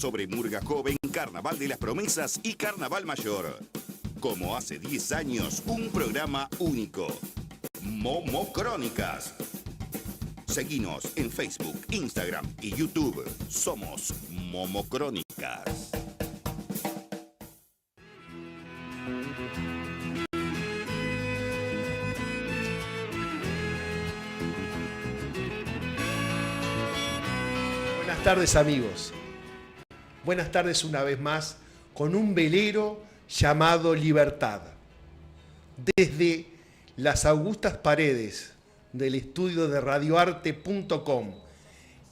sobre Murga Joven, Carnaval de las Promesas y Carnaval Mayor. Como hace 10 años, un programa único. Momo Crónicas. Seguinos en Facebook, Instagram y YouTube. Somos Momo Crónicas. Buenas tardes, amigos. Buenas tardes una vez más con un velero llamado Libertad. Desde las augustas paredes del estudio de radioarte.com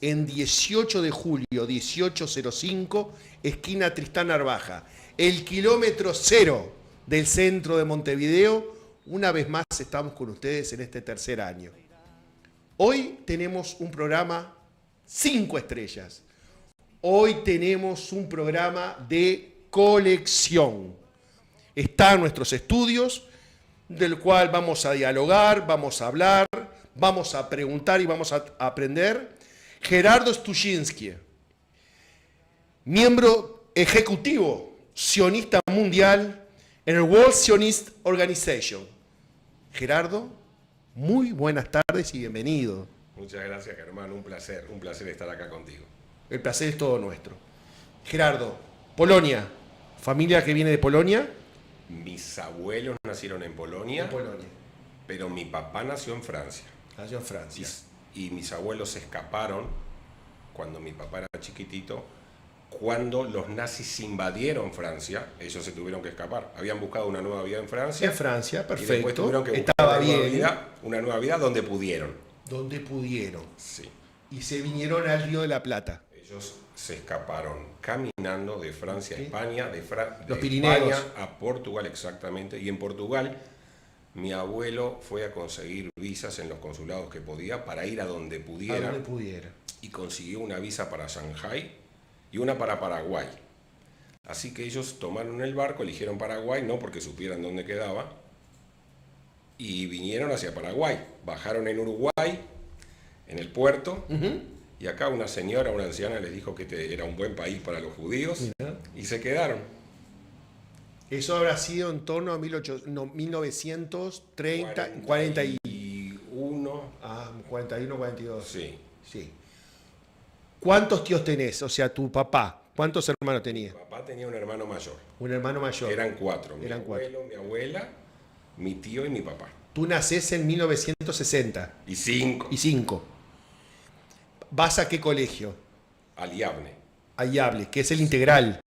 en 18 de julio 1805, esquina Tristán Narvaja, el kilómetro cero del centro de Montevideo, una vez más estamos con ustedes en este tercer año. Hoy tenemos un programa 5 estrellas. Hoy tenemos un programa de colección. Está en nuestros estudios, del cual vamos a dialogar, vamos a hablar, vamos a preguntar y vamos a aprender. Gerardo Stushinsky, miembro ejecutivo sionista mundial en el World Zionist Organization. Gerardo, muy buenas tardes y bienvenido. Muchas gracias, Germán. Un placer estar acá contigo. El placer es todo nuestro. Gerardo, Polonia, familia que viene de Polonia. Mis abuelos nacieron en Polonia, pero mi papá nació en Francia. Nació en Francia. Y mis abuelos se escaparon cuando mi papá era chiquitito. Cuando los nazis invadieron Francia, ellos se tuvieron que escapar. Habían buscado una nueva vida en Francia. En Francia, perfecto. Y después tuvieron que buscar una nueva vida donde pudieron. Donde pudieron. Sí. Y se vinieron al Río de la Plata. Ellos se escaparon caminando de Francia a España, de Pirineos. España a Portugal, exactamente. Y en Portugal, mi abuelo fue a conseguir visas en los consulados que podía para ir a donde pudiera. Y consiguió una visa para Shanghái y una para Paraguay. Así que ellos tomaron el barco, eligieron Paraguay, no porque supieran dónde quedaba, y vinieron hacia Paraguay. Bajaron en Uruguay, en el puerto, y acá una señora, una anciana, les dijo que era un buen país para los judíos. Mirá. Y se quedaron. Eso habrá sido en torno a 1930, 41. 41, 42. Sí. ¿Cuántos tíos tenés? O sea, tu papá, ¿cuántos hermanos tenía? Mi papá tenía un hermano mayor. Un hermano mayor. Eran 4. Mi abuelo, mi abuela, mi tío y mi papá. Tú nacés en 1960. Y 5. ¿Vas a qué colegio? Al Yavne. A Yavne, que es el integral.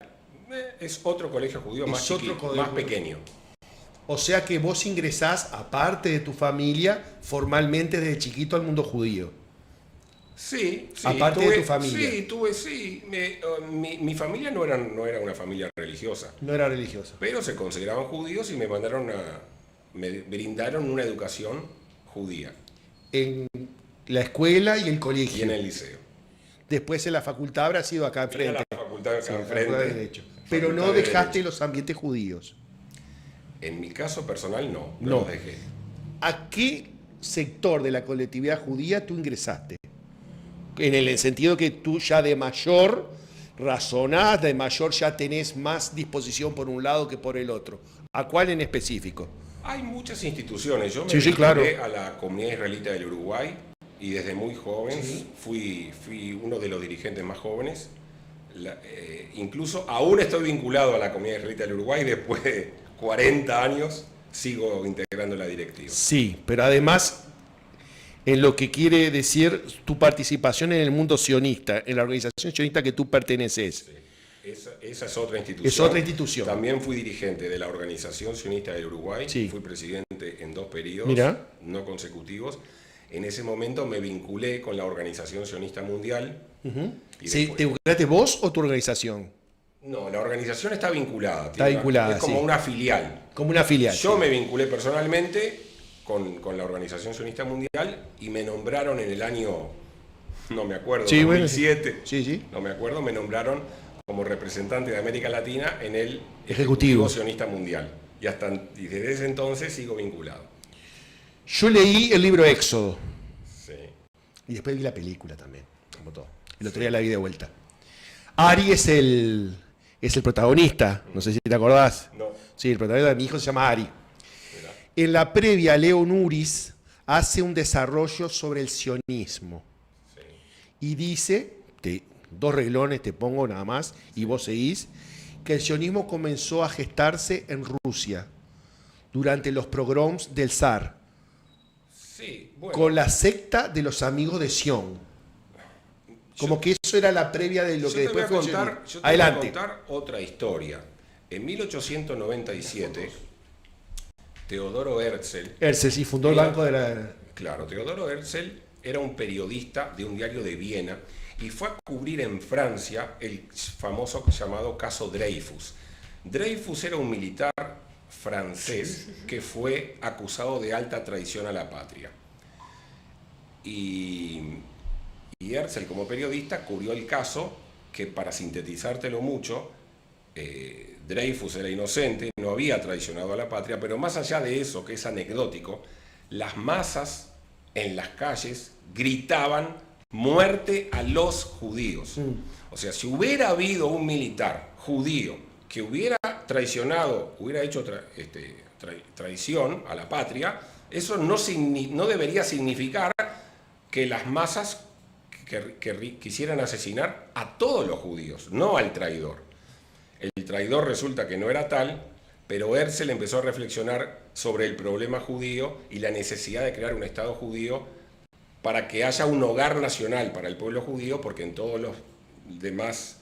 Es otro colegio judío más pequeño. O sea que vos ingresás, aparte de tu familia, formalmente desde chiquito al mundo judío. Sí. Aparte de tu familia. Sí. Mi familia no era una familia religiosa. No era religiosa. Pero se consideraban judíos y me brindaron una educación judía. En la escuela y el colegio. Y en el liceo. Después en la facultad habrá sido acá enfrente. La facultad acá enfrente. Pero no dejaste los ambientes judíos. En mi caso personal no los dejé. ¿A qué sector de la colectividad judía tú ingresaste? En el sentido que tú ya de mayor razonás, de mayor ya tenés más disposición por un lado que por el otro. ¿A cuál en específico? Hay muchas instituciones. Yo me vinculé a la comunidad israelita del Uruguay y desde muy joven fui uno de los dirigentes más jóvenes. Incluso aún estoy vinculado a la comunidad israelita del Uruguay. Después de 40 años sigo integrando la directiva. Sí, pero además en lo que quiere decir tu participación en el mundo sionista, en la organización sionista que tú perteneces. Sí. Esa es otra institución. Es otra institución. También fui dirigente de la Organización Sionista del Uruguay. Sí. Fui presidente en 2 periodos no consecutivos. En ese momento me vinculé con la Organización Sionista Mundial. ¿Sí? ¿Te vinculaste vos o tu organización? No, la organización está vinculada. Está vinculada, es como una filial. Como una filial. Yo me vinculé personalmente con la Organización Sionista Mundial y me nombraron en el año, no me acuerdo, 2007. Sí. No me acuerdo, me nombraron como representante de América Latina en el Ejecutivo Sionista Mundial. Y desde ese entonces sigo vinculado. Yo leí el libro Éxodo. Sí. Y después vi la película también, como todo. El otro día la vi de vuelta. Ari es el protagonista, no sé si te acordás. No. Sí, el protagonista de mi hijo se llama Ari. Mirá. En la previa, Leo Nuris hace un desarrollo sobre el sionismo. Sí. Y dice, 2 reglones te pongo nada más, y vos seguís, que el sionismo comenzó a gestarse en Rusia durante los pogroms del zar, Sí, bueno. con la secta de los amigos de Sion. Como que eso era la previa de lo que después fue el sionismo. Yo te Adelante. voy a contar otra historia. En 1897, Teodoro Herzl... Herzl sí fundó el Banco de la... Claro, Teodoro Herzl era un periodista de un diario de Viena y fue a cubrir en Francia el famoso llamado caso Dreyfus. Dreyfus era un militar francés que fue acusado de alta traición a la patria. Y Herzl, como periodista, cubrió el caso que, para sintetizártelo mucho, Dreyfus era inocente, no había traicionado a la patria, pero más allá de eso, que es anecdótico, las masas en las calles gritaban muerte a los judíos. O sea, si hubiera habido un militar judío que hubiera traicionado, hubiera hecho traición a la patria, eso no debería significar que las masas quisieran asesinar a todos los judíos, no al traidor. El traidor resulta que no era tal, pero Herzl empezó a reflexionar sobre el problema judío y la necesidad de crear un Estado judío para que haya un hogar nacional para el pueblo judío, porque en todos los demás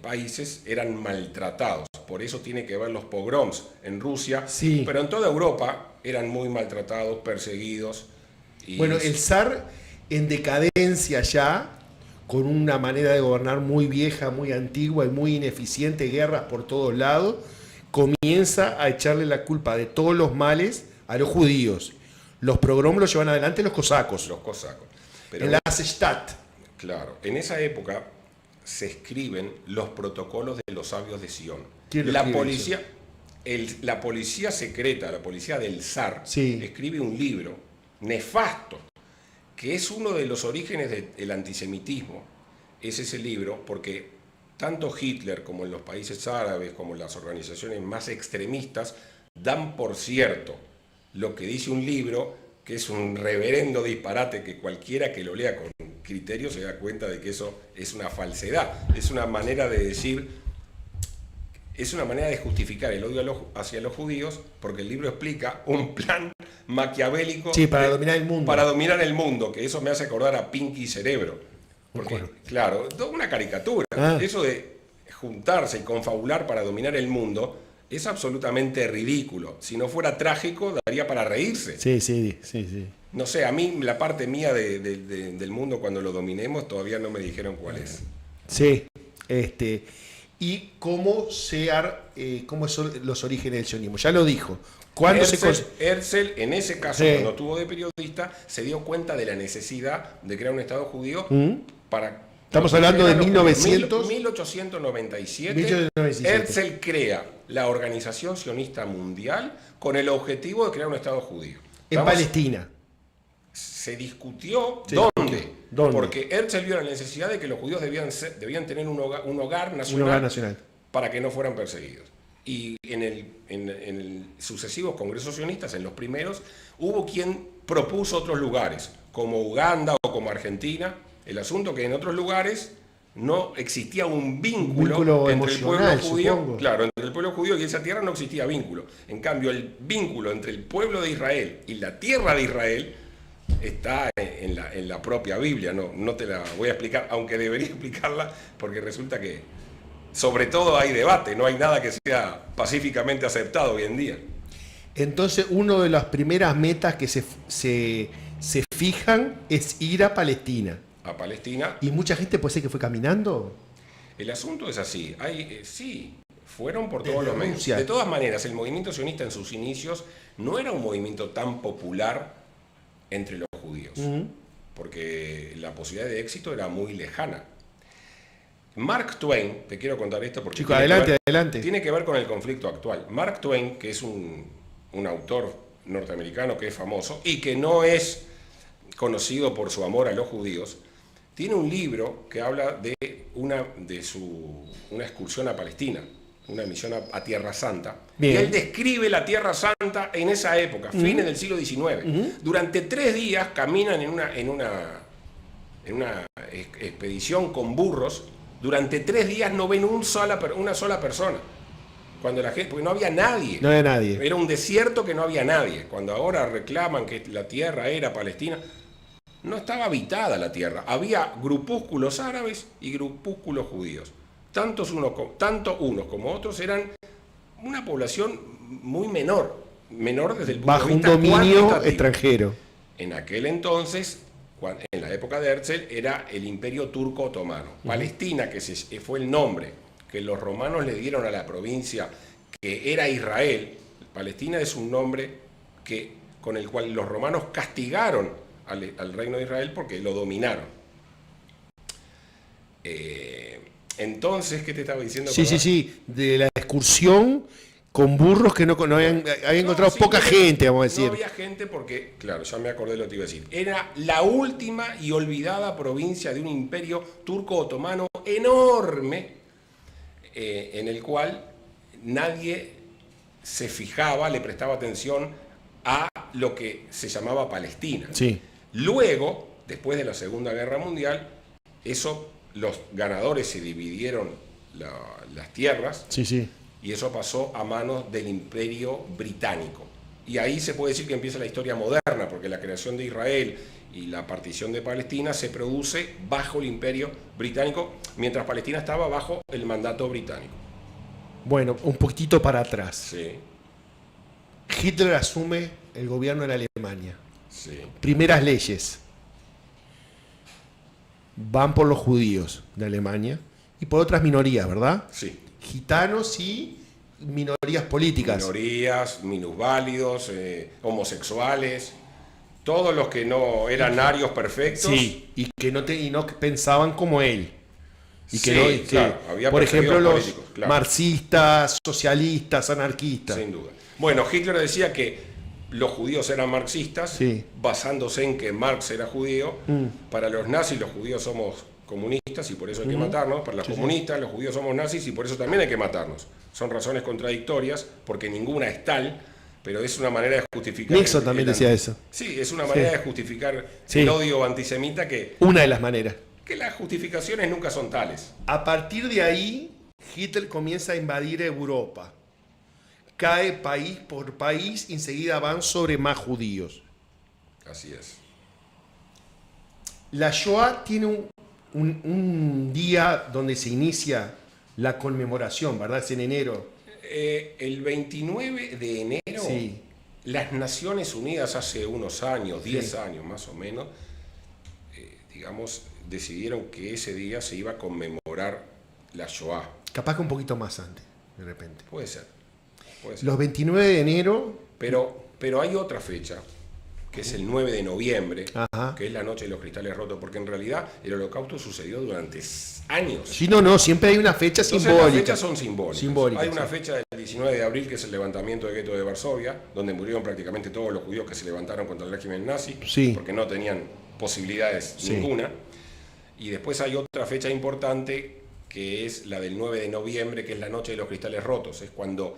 países eran maltratados. Por eso tiene que ver los pogroms en Rusia, sí. Pero en toda Europa eran muy maltratados, perseguidos. Y bueno, el zar en decadencia ya, con una manera de gobernar muy vieja, muy antigua y muy ineficiente, guerras por todos lados, comienza a echarle la culpa de todos los males a los judíos. Los pogroms los llevan adelante los cosacos. Los cosacos. Pero en la Stadt. Claro, en esa época se escriben los protocolos de los sabios de Sion. La policía secreta, la policía del zar, sí. Escribe un libro nefasto, que es uno de los orígenes del antisemitismo. Es ese libro porque tanto Hitler como en los países árabes, como las organizaciones más extremistas, dan por cierto lo que dice un libro, que es un reverendo disparate, que cualquiera que lo lea con criterio se da cuenta de que eso es una falsedad. Es una manera de decir, es una manera de justificar el odio hacia los judíos, porque el libro explica un plan maquiavélico, sí, para dominar el mundo. Para dominar el mundo, que eso me hace acordar a Pinky Cerebro. Porque, bueno. Claro, una caricatura. Eso de juntarse y confabular para dominar el mundo es absolutamente ridículo. Si no fuera trágico, daría para reírse. Sí. No sé, a mí la parte mía del mundo cuando lo dominemos todavía no me dijeron cuál es. Sí, y cómo son los orígenes del sionismo. Ya lo dijo. Herzl, en ese caso, sí. Cuando estuvo de periodista, se dio cuenta de la necesidad de crear un Estado judío para... Estamos hablando de 1897. Herzl crea la Organización Sionista Mundial con el objetivo de crear un Estado judío. En Palestina. Se discutió ¿Dónde? Porque Herzl vio la necesidad de que los judíos debían tener un hogar nacional para que no fueran perseguidos. Y en el sucesivos congresos sionistas, en los primeros, hubo quien propuso otros lugares, como Uganda o como Argentina. El asunto que en otros lugares no existía un vínculo entre el pueblo judío, supongo. Claro, entre el pueblo judío y esa tierra no existía vínculo. En cambio, el vínculo entre el pueblo de Israel y la tierra de Israel está en la propia Biblia. No te la voy a explicar, aunque debería explicarla, porque resulta que sobre todo hay debate, no hay nada que sea pacíficamente aceptado hoy en día. Entonces, una de las primeras metas que se fijan es ir a Palestina. A Palestina. ¿Y mucha gente puede ser que fue caminando? El asunto es así. Sí, fueron por todos los medios. De todas maneras, el movimiento sionista en sus inicios no era un movimiento tan popular entre los judíos, porque la posibilidad de éxito era muy lejana. Mark Twain, te quiero contar esto porque Chico, adelante. Tiene que ver con el conflicto actual. Mark Twain, que es un autor norteamericano que es famoso y que no es conocido por su amor a los judíos, tiene un libro que habla de una excursión a Palestina, una misión a Tierra Santa. Bien. Y él describe la Tierra Santa en esa época, fines del siglo XIX. Durante 3 días caminan en una expedición con burros. Durante 3 días no ven una sola persona. Cuando la gente, porque no había nadie. No había nadie. Era un desierto que no había nadie. Cuando ahora reclaman que la tierra era Palestina, no estaba habitada la tierra. Había grupúsculos árabes y grupúsculos judíos. Tanto unos como otros eran una población muy menor desde el punto bajo de vista un dominio cuantitativo. extranjero. En aquel entonces, en la época de Herzl, era el Imperio Turco Otomano. Palestina, que fue el nombre que los romanos le dieron a la provincia que era Israel. Palestina es un nombre con el cual los romanos castigaron al reino de Israel porque lo dominaron. Entonces, ¿qué te estaba diciendo? Sí, de la excursión con burros que no habían encontrado poca gente, vamos a decir. No había gente porque, claro, ya me acordé lo que te iba a decir. Era la última y olvidada provincia de un imperio turco-otomano enorme, en el cual nadie se fijaba, le prestaba atención a lo que se llamaba Palestina. Sí. Luego, después de la Segunda Guerra Mundial, los ganadores se dividieron las tierras. Sí. Y eso pasó a manos del Imperio Británico. Y ahí se puede decir que empieza la historia moderna, porque la creación de Israel y la partición de Palestina se produce bajo el Imperio Británico, mientras Palestina estaba bajo el mandato británico. Bueno, un poquitito para atrás. Sí. Hitler asume el gobierno en Alemania. Sí. Primeras leyes. Van por los judíos de Alemania y por otras minorías, ¿verdad? Sí. Gitanos y minorías políticas. Minorías, minusválidos, homosexuales, todos los que no eran arios perfectos. Sí, y que no pensaban como él. Y que sí, claro, había por ejemplo, los políticos, claro. Marxistas, socialistas, anarquistas. Sin duda. Bueno, Hitler decía que los judíos eran marxistas, sí, basándose en que Marx era judío. Para los nazis, los judíos somos comunistas y por eso hay que matarnos. Para los comunistas, los judíos somos nazis y por eso también hay que matarnos. Son razones contradictorias, porque ninguna es tal, pero es una manera de justificar... Nixon también decía eso. Sí, es una manera de justificar el odio antisemita que... Una de las maneras. Que las justificaciones nunca son tales. A partir de ahí, Hitler comienza a invadir Europa. Cae país por país y enseguida van sobre más judíos. Así es. La Shoah tiene un día donde se inicia la conmemoración, ¿verdad? Es en enero. El 29 de enero, sí, las Naciones Unidas hace unos años, 10 años más o menos, decidieron que ese día se iba a conmemorar la Shoah. Capaz que un poquito más antes, de repente. Puede ser. Los 29 de enero... Pero hay otra fecha, que es el 9 de noviembre, ajá, que es la noche de los cristales rotos, porque en realidad el holocausto sucedió durante años. Sí, no, siempre hay una fecha simbólica. Las fechas son simbólicas. Hay una sí, fecha del 19 de abril, que es el levantamiento del gueto de Varsovia, donde murieron prácticamente todos los judíos que se levantaron contra el régimen nazi, sí, porque no tenían posibilidades ninguna. Y después hay otra fecha importante, que es la del 9 de noviembre, que es la noche de los cristales rotos. Es cuando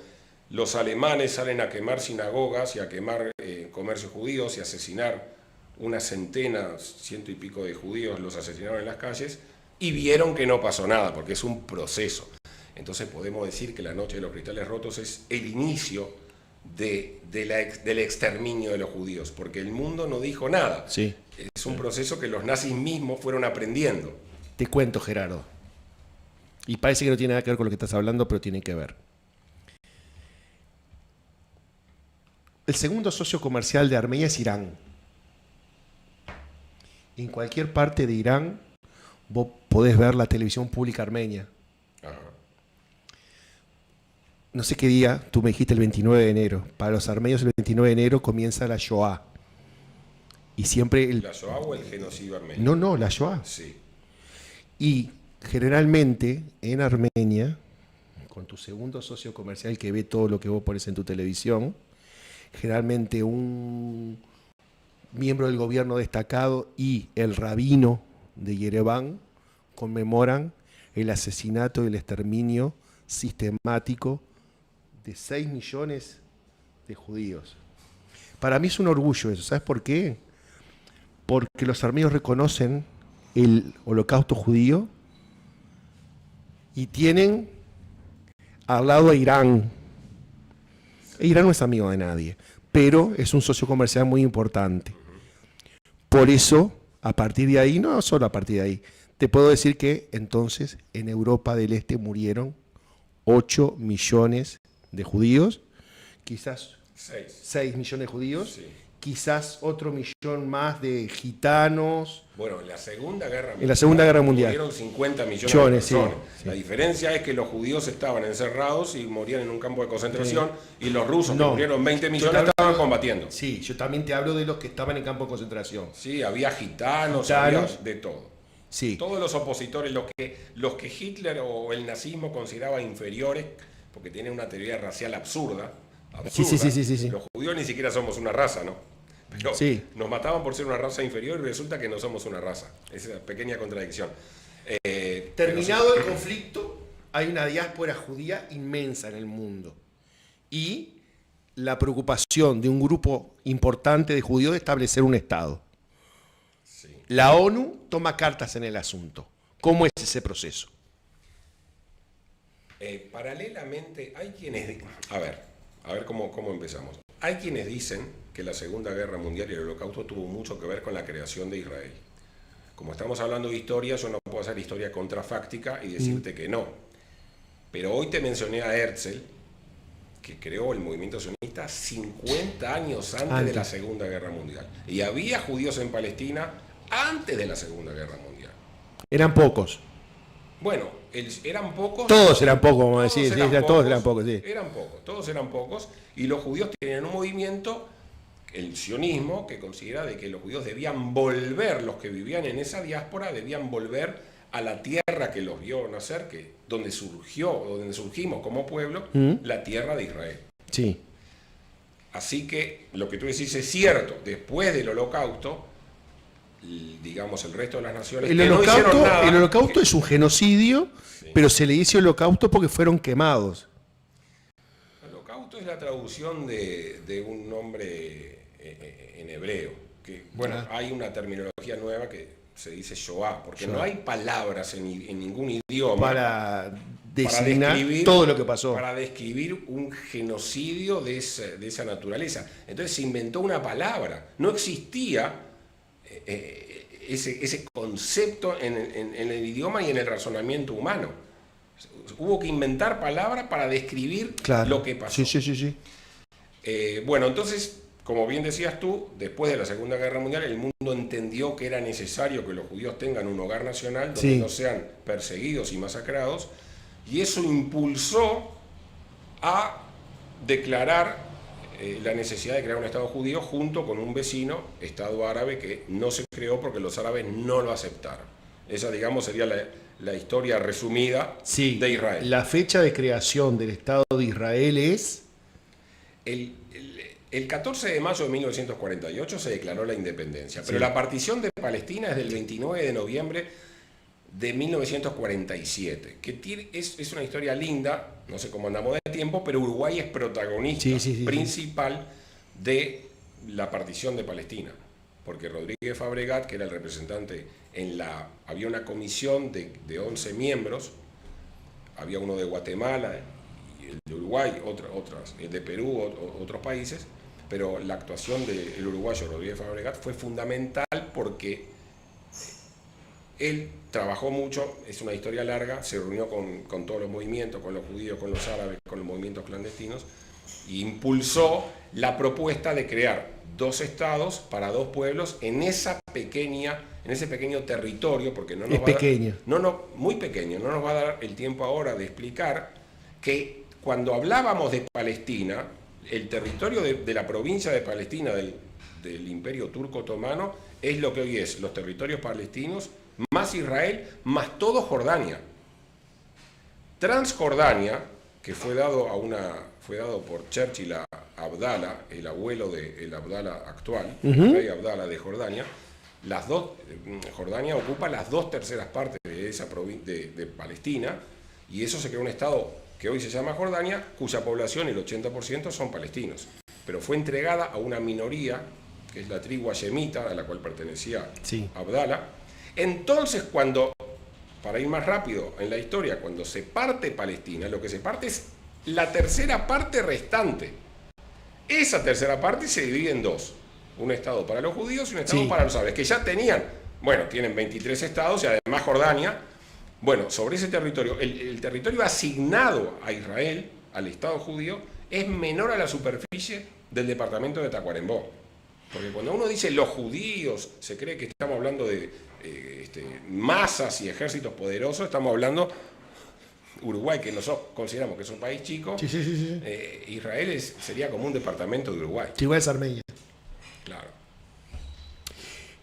los alemanes salen a quemar sinagogas y a quemar comercios judíos y asesinar una centena, 100 y pico de judíos los asesinaron en las calles, y vieron que no pasó nada, porque es un proceso. Entonces podemos decir que la noche de los cristales rotos es el inicio del exterminio de los judíos, porque el mundo no dijo nada. Sí. Es un proceso que los nazis mismos fueron aprendiendo. Te cuento, Gerardo. Y parece que no tiene nada que ver con lo que estás hablando, pero tiene que ver. El segundo socio comercial de Armenia es Irán. En cualquier parte de Irán vos podés ver la televisión pública armenia. Ajá. No sé qué día, tú me dijiste el 29 de enero. Para los armenios el 29 de enero comienza la Shoah. Y siempre... ¿La Shoah o el genocidio armenio? No, la Shoah. Sí. Y generalmente en Armenia, con tu segundo socio comercial que ve todo lo que vos pones en tu televisión, generalmente un miembro del gobierno destacado y el rabino de Yerevan conmemoran el asesinato y el exterminio sistemático de 6 millones de judíos. Para mí es un orgullo eso. ¿Sabes por qué? Porque los armenios reconocen el holocausto judío y tienen al lado a Irán. Irán no es amigo de nadie, pero es un socio comercial muy importante. Por eso, a partir de ahí, no solo a partir de ahí, te puedo decir que entonces en Europa del Este murieron 8 millones de judíos, quizás 6 millones de judíos, Sí. quizás otro millón más de gitanos. Bueno, en la Segunda Guerra Mundial. En la Segunda Guerra Mundial. Murieron 50 millones de Sí, personas. sí. La diferencia es que los judíos estaban encerrados y morían en un campo de concentración, y los rusos, que murieron 20 millones, estaban combatiendo. Sí, yo también te hablo de los que estaban en campo de concentración. Sí, había gitanos, había de todo. Sí. Todos los opositores, los que Hitler o el nazismo consideraba inferiores, porque tienen una teoría racial absurda. Sí. Los judíos ni siquiera somos una raza, ¿no? Pero nos mataban por ser una raza inferior y resulta que no somos una raza. Esa pequeña contradicción. Terminado el conflicto, hay una diáspora judía inmensa en el mundo. Y la preocupación de un grupo importante de judíos de establecer un Estado. Sí. La ONU toma cartas en el asunto. ¿Cómo es ese proceso? Paralelamente, hay quienes... A ver cómo empezamos. Hay quienes dicen que la Segunda Guerra Mundial y el Holocausto tuvo mucho que ver con la creación de Israel. Como estamos hablando de historia, yo no puedo hacer historia contrafáctica y decirte que no. Pero hoy te mencioné a Herzl, que creó el movimiento sionista 50 años antes de la Segunda Guerra Mundial. Y había judíos en Palestina antes de la Segunda Guerra Mundial. Eran pocos. Bueno, eran pocos. Todos eran pocos, como decir. Todos eran pocos, sí. Todos eran pocos. Y los judíos tenían un movimiento, el sionismo, que considera de que los judíos debían volver, los que vivían en esa diáspora, debían volver a la tierra que los vio nacer, donde surgimos como pueblo, la tierra de Israel. Sí. Así que lo que tú decís es cierto. Después del Holocausto, digamos, el resto de las naciones El no hicieron nada. El holocausto es un genocidio, sí, pero se le dice holocausto porque fueron quemados. El holocausto es la traducción de un nombre en hebreo. Que, bueno, hay una terminología nueva que se dice Shoah, porque no hay palabras en ningún idioma para designar todo lo que pasó. Para describir un genocidio de esa naturaleza. Entonces se inventó una palabra. No existía ese concepto en el idioma y en el razonamiento humano. Hubo que inventar palabras para describir lo que pasó. Sí. Bueno, entonces, como bien decías tú, después de la Segunda Guerra Mundial, el mundo entendió que era necesario que los judíos tengan un hogar nacional donde no sean perseguidos y masacrados, y eso impulsó a declarar la necesidad de crear un Estado judío junto con un vecino, Estado árabe, que no se creó porque los árabes no lo aceptaron. Esa, digamos, sería la historia resumida de Israel. La fecha de creación del Estado de Israel es... El 14 de mayo de 1948 se declaró la independencia, pero la partición de Palestina es del 29 de noviembre de 1947, que es una historia linda, no sé cómo andamos de tiempo, pero Uruguay es protagonista principal de la partición de Palestina, porque Rodríguez Fabregat, que era el representante había una comisión de 11 miembros, había uno de Guatemala, el de Uruguay, el de Perú, otros países, pero la actuación del uruguayo Rodríguez Fabregat fue fundamental porque él trabajó mucho, es una historia larga, se reunió con todos los movimientos, con los judíos, con los árabes, con los movimientos clandestinos, e impulsó la propuesta de crear 2 estados para 2 pueblos en ese pequeño territorio, porque no nos va pequeño. Muy pequeño, no nos va a dar el tiempo ahora de explicar que cuando hablábamos de Palestina, el territorio de la provincia de Palestina del Imperio Turco Otomano es lo que hoy es los territorios palestinos, más Israel, más todo Jordania. Transjordania, que fue dado por Churchill a Abdala, el abuelo del Abdala actual, el rey Abdala de Jordania, Jordania ocupa las 2/3 partes de esa de Palestina, y eso se creó un estado que hoy se llama Jordania, cuya población, el 80%, son palestinos. Pero fue entregada a una minoría, que es la tribu hashemita, a la cual pertenecía Abdala. Entonces, para ir más rápido en la historia, cuando se parte Palestina, lo que se parte es la tercera parte restante. Esa tercera parte se divide en dos. Un estado para los judíos y un estado para los árabes, que ya tienen 23 estados y además Jordania. Bueno, sobre ese territorio, el territorio asignado a Israel, al estado judío, es menor a la superficie del departamento de Tacuarembó. Porque cuando uno dice los judíos, se cree que estamos hablando de masas y ejércitos poderosos. Estamos hablando Uruguay, que nosotros consideramos que es un país chico. Israel sería como un departamento de Uruguay. Igual es Armenia. Claro.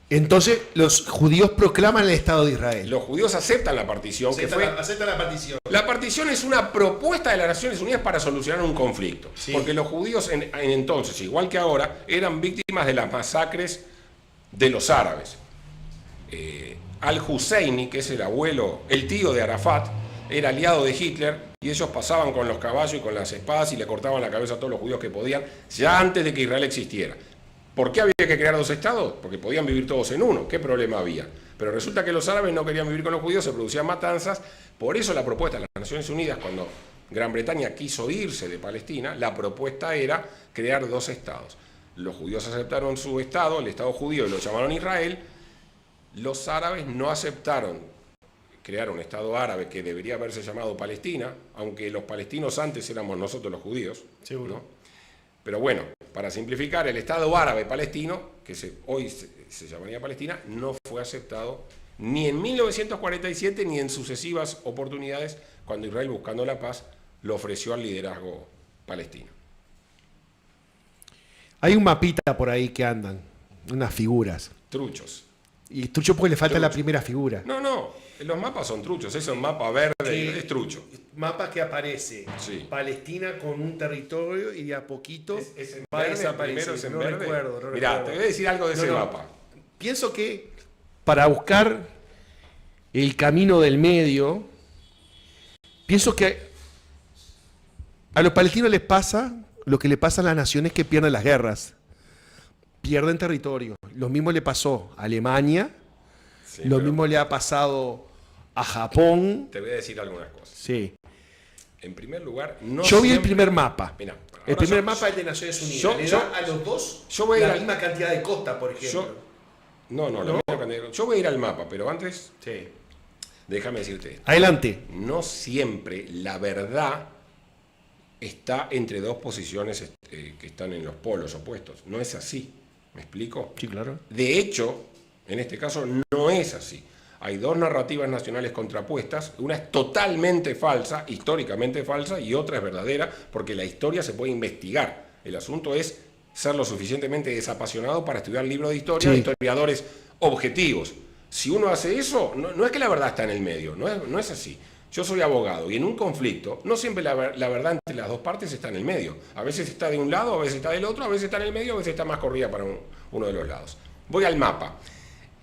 Entonces, los judíos proclaman el Estado de Israel. Los judíos aceptan la partición. Aceptan la partición. La partición es una propuesta de las Naciones Unidas para solucionar un conflicto. Porque los judíos en entonces, igual que ahora, eran víctimas de las masacres de los árabes. Al-Husseini, que es el tío de Arafat, era aliado de Hitler, y ellos pasaban con los caballos y con las espadas y le cortaban la cabeza a todos los judíos que podían, ya antes de que Israel existiera. ¿Por qué había que crear dos estados? Porque podían vivir todos en uno. ¿Qué problema había? Pero resulta que los árabes no querían vivir con los judíos, se producían matanzas. Por eso la propuesta de las Naciones Unidas, cuando Gran Bretaña quiso irse de Palestina, la propuesta era crear dos estados. Los judíos aceptaron su estado, el estado judío, y lo llamaron Israel. Los árabes no aceptaron crear un estado árabe que debería haberse llamado Palestina, aunque los palestinos antes éramos nosotros los judíos. Seguro. ¿No? Pero bueno, para simplificar, el Estado árabe palestino, que hoy se llamaría Palestina, no fue aceptado ni en 1947 ni en sucesivas oportunidades cuando Israel, buscando la paz, lo ofreció al liderazgo palestino. Hay un mapita por ahí que andan, unas figuras. Truchos. Y trucho porque le falta la primera figura. No, los mapas son truchos, ese es un mapa verde, es trucho. Mapa que aparece Palestina con un territorio y de a poquito va a desaparecer. No recuerdo. Mirá, te voy a decir algo de ese mapa. Pienso que para buscar el camino del medio, pienso que a los palestinos les pasa lo que le pasa a las naciones que pierden las guerras. Pierden territorio. Lo mismo le pasó a Alemania, lo mismo le ha pasado a Japón. Te voy a decir algunas cosas. Sí. En primer lugar, yo vi el primer mapa. Mirá, el primer mapa es de Naciones Unidas. Le da a los dos la misma cantidad de costa, por ejemplo. La misma cantidad. Yo voy a ir al mapa, pero antes, déjame decirte esto. Adelante. No siempre la verdad está entre dos posiciones que están en los polos opuestos. No es así. ¿Me explico? Sí, claro. De hecho, en este caso no es así. Hay dos narrativas nacionales contrapuestas, una es totalmente falsa, históricamente falsa, y otra es verdadera, porque la historia se puede investigar. El asunto es ser lo suficientemente desapasionado para estudiar libros de historia de historiadores objetivos. Si uno hace eso, no es que la verdad está en el medio, no es así. Yo soy abogado y en un conflicto no siempre la verdad entre las dos partes está en el medio. A veces está de un lado, a veces está del otro, a veces está en el medio, a veces está más corrida para uno de los lados. Voy al mapa.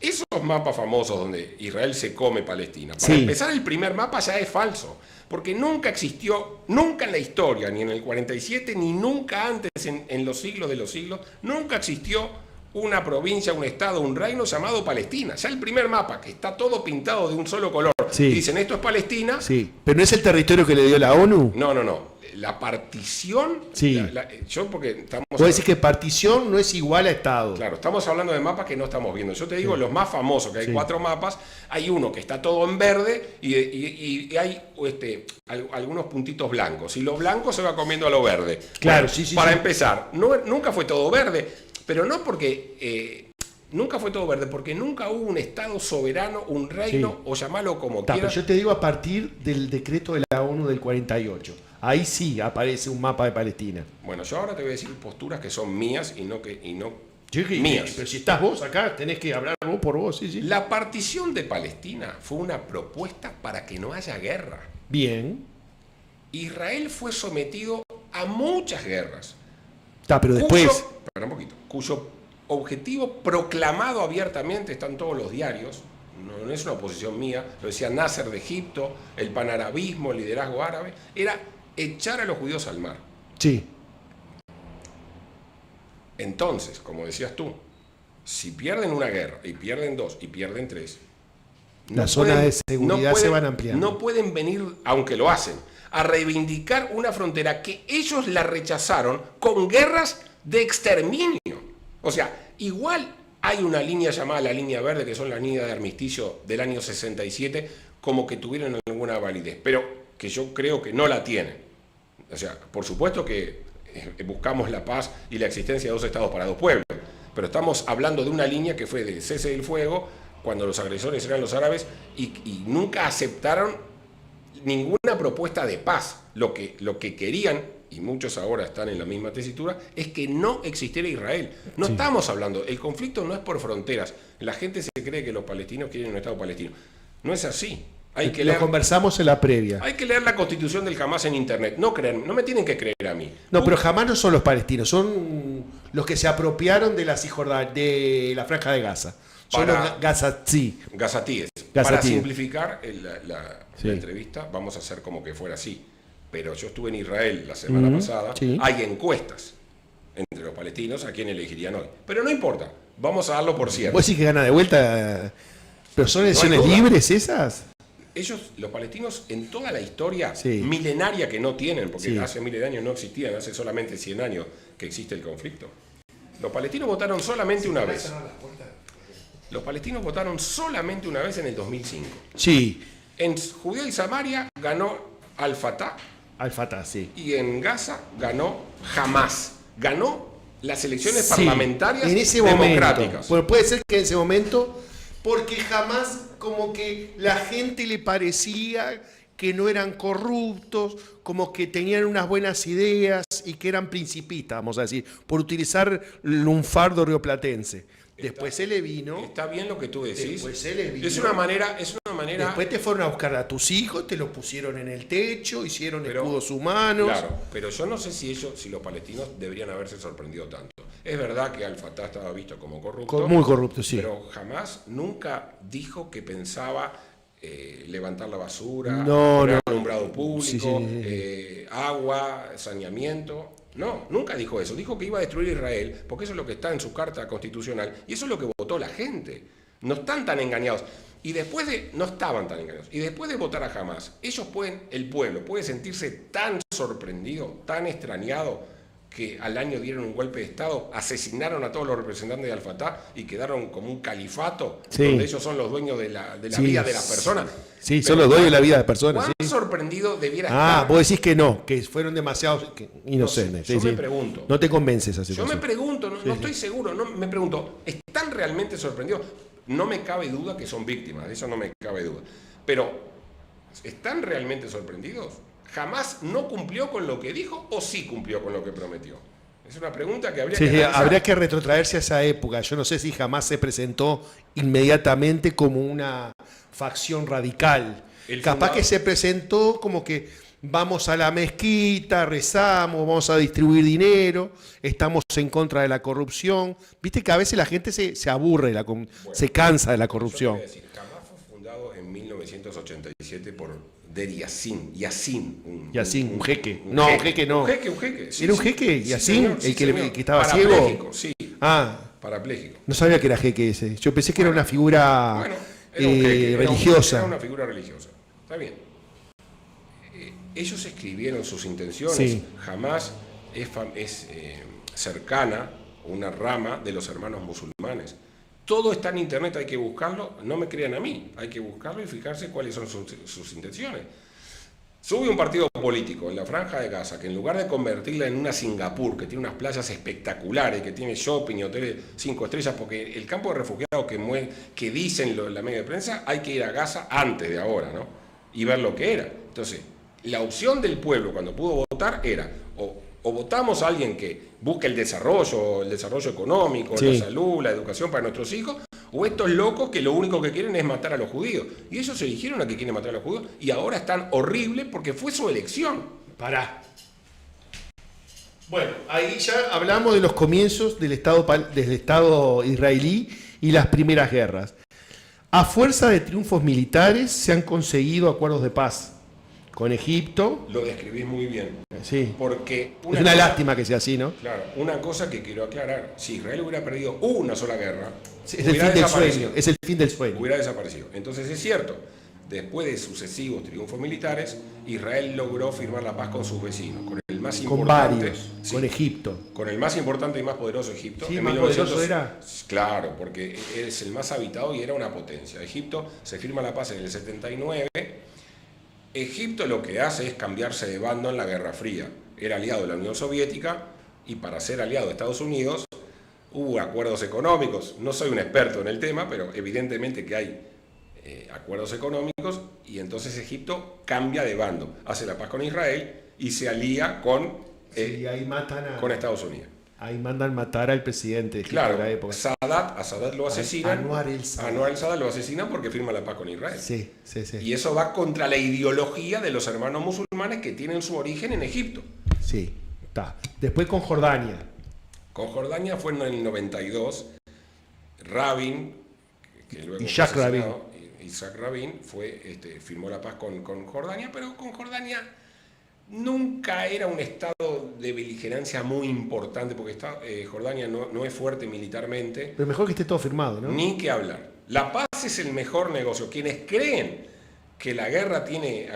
Esos mapas famosos donde Israel se come Palestina, para empezar, el primer mapa ya es falso, porque nunca existió, nunca en la historia, ni en el 47, ni nunca antes en los siglos de los siglos, nunca existió una provincia, un estado, un reino llamado Palestina. Ya el primer mapa, que está todo pintado de un solo color, dicen esto es Palestina. Sí, pero no es el territorio que le dio la ONU. No. La partición, porque estamos... Puedo decir que partición no es igual a Estado. Claro, estamos hablando de mapas que no estamos viendo. Yo te digo, los más famosos, que hay 4 mapas, hay uno que está todo en verde y hay algunos puntitos blancos. Y lo blanco se va comiendo a lo verde. Claro, bueno, para empezar, nunca fue todo verde, pero no porque... nunca fue todo verde, porque nunca hubo un Estado soberano, un reino, o llamarlo como quieras. Pero yo te digo a partir del decreto de la ONU del 48. Ahí sí aparece un mapa de Palestina. Bueno, yo ahora te voy a decir posturas que son mías y no mías. Pero si estás vos acá, tenés que hablar vos por vos. Sí. La partición de Palestina fue una propuesta para que no haya guerra. Bien. Israel fue sometido a muchas guerras. Pero después... Espera un poquito. Cuyo objetivo proclamado abiertamente, está en todos los diarios, no es una oposición mía, lo decía Nasser de Egipto, el panarabismo, el liderazgo árabe, era echar a los judíos al mar. Sí. Entonces, como decías tú, si pierden una guerra, y pierden 2, y pierden 3, las zonas de seguridad se van ampliando. No pueden venir, aunque lo hacen, a reivindicar una frontera que ellos la rechazaron con guerras de exterminio. O sea, igual hay una línea llamada la línea verde, que son las líneas de armisticio del año 67, como que tuvieron alguna validez, pero que yo creo que no la tienen. O sea, por supuesto que buscamos la paz y la existencia de 2 estados para 2 pueblos, pero estamos hablando de una línea que fue de cese del fuego cuando los agresores eran los árabes y nunca aceptaron ninguna propuesta de paz. Lo que querían, y muchos ahora están en la misma tesitura, es que no existiera Israel. No estamos hablando, el conflicto no es por fronteras. La gente se cree que los palestinos quieren un Estado palestino. No es así. Lo conversamos en la previa. Hay que leer la constitución del Hamas en internet. No me tienen que creer a mí. No, pero jamás no son los palestinos, son los que se apropiaron de de la franja de Gaza. Son los gazatíes. Para simplificar la entrevista, vamos a hacer como que fuera así. Pero yo estuve en Israel la semana pasada. Sí. Hay encuestas entre los palestinos a quién elegirían hoy. Pero no importa, vamos a darlo por cierto. ¿Vos decís que gana de vuelta? ¿Pero son elecciones libres esas? Ellos, los palestinos, en toda la historia milenaria que no tienen, porque hace miles de años no existían, hace solamente 100 años que existe el conflicto, los palestinos votaron solamente una vez. Los palestinos votaron solamente una vez en el 2005. Sí. En Judea y Samaria ganó Al-Fatah. Al-Fatah, sí. Y en Gaza ganó Hamas. Ganó las elecciones parlamentarias en ese democráticas. Momento. Bueno, puede ser que en ese momento, porque jamás como que la gente le parecía que no eran corruptos, como que tenían unas buenas ideas y que eran principistas, vamos a decir, por utilizar el lunfardo rioplatense. Después se le vino. Está bien lo que tú decís. Después se le vino. Es una manera. Después te fueron a buscar a tus hijos, te los pusieron en el techo, hicieron escudos humanos. Claro, pero yo no sé si los palestinos deberían haberse sorprendido tanto. Es verdad que Al-Fatah estaba visto como corrupto. Muy corrupto, sí. Pero jamás nunca dijo que pensaba levantar la basura, poner alumbrado público, agua, saneamiento. No, nunca dijo eso. Dijo que iba a destruir Israel, porque eso es lo que está en su carta constitucional, y eso es lo que votó la gente. No están tan engañados. No estaban tan engañados. Y después de votar a Hamas, el pueblo puede sentirse tan sorprendido, tan extrañado, que al año dieron un golpe de Estado, asesinaron a todos los representantes de Al-Fatah y quedaron como un califato, donde ellos son los dueños de la vida de las personas. Sí, son los dueños de la vida de las personas. ¿Cuán sorprendido debiera estar? Vos decís que no, que fueron demasiado inocentes. No sé, yo me pregunto. No te convence esa situación. Yo me pregunto, no estoy seguro, me pregunto, ¿están realmente sorprendidos? No me cabe duda que son víctimas, de eso no me cabe duda. Pero, ¿están realmente sorprendidos? ¿Jamás no cumplió con lo que dijo o sí cumplió con lo que prometió? Es una pregunta que habría que analizar. Habría que retrotraerse a esa época. Yo no sé si jamás se presentó inmediatamente como una facción radical. Capaz que se presentó como que vamos a la mezquita, rezamos, vamos a distribuir dinero, estamos en contra de la corrupción. Viste que a veces la gente se aburre, se cansa de la corrupción. Yo te voy a decir, Hamas fue fundado en 1987 por Der Yassin, un jeque. Un jeque. Sí, ¿era un jeque? Yassin, sí, que estaba ciego. Sí. Parapléjico. No sabía que era jeque ese. Yo pensé que era una figura religiosa. Era una figura religiosa. Está bien. Ellos escribieron sus intenciones. Sí. Hamas es cercana, una rama de los hermanos musulmanes. Todo está en internet, hay que buscarlo, no me crean a mí, hay que buscarlo y fijarse cuáles son sus intenciones. Sube un partido político en la Franja de Gaza que en lugar de convertirla en una Singapur, que tiene unas playas espectaculares, que tiene shopping y hoteles 5 estrellas, porque el campo de refugiados que dicen la media de prensa, hay que ir a Gaza antes de ahora, ¿no? Y ver lo que era. Entonces, la opción del pueblo cuando pudo votar era o votamos a alguien que busque el desarrollo económico, la salud, la educación para nuestros hijos, o estos locos que lo único que quieren es matar a los judíos. Y ellos eligieron a que quieren matar a los judíos y ahora están horribles porque fue su elección. Pará. Bueno, ahí ya hablamos de los comienzos del Estado israelí y las primeras guerras. A fuerza de triunfos militares se han conseguido acuerdos de paz con Egipto. Lo describís muy bien. Sí. Porque es una lástima que sea así, ¿no? Claro, una cosa que quiero aclarar, si Israel hubiera perdido una sola guerra, es el fin del sueño. Es el fin del sueño. Hubiera desaparecido. Entonces es cierto, después de sucesivos triunfos militares, Israel logró firmar la paz con sus vecinos, con el más importante, con varios, sí, con Egipto. Con el más importante y más poderoso Egipto. Sí, más poderoso era. Claro, porque es el más habitado y era una potencia. Egipto se firma la paz en el 79. Egipto lo que hace es cambiarse de bando en la Guerra Fría. Era aliado de la Unión Soviética y para ser aliado de Estados Unidos hubo acuerdos económicos. No soy un experto en el tema, pero evidentemente que hay acuerdos económicos y entonces Egipto cambia de bando, hace la paz con Israel y se alía con, ahí con Estados Unidos. Ahí mandan matar al presidente de Egipto claro, de la época. A Sadat lo asesinan. Anwar el-Sadat. Anwar el-Sadat lo asesinan porque firma la paz con Israel. Sí. Y eso va contra la ideología de los hermanos musulmanes que tienen su origen en Egipto. Sí, está. Después con Jordania. Con Jordania fue en el 92. Rabin, que luego Isaac Rabin. Isaac Rabin firmó la paz con Jordania, pero con Jordania nunca era un estado de beligerancia muy importante, porque Jordania no es fuerte militarmente. Pero mejor que esté todo firmado, ¿no? Ni que hablar. La paz es el mejor negocio. Quienes creen que la guerra tiene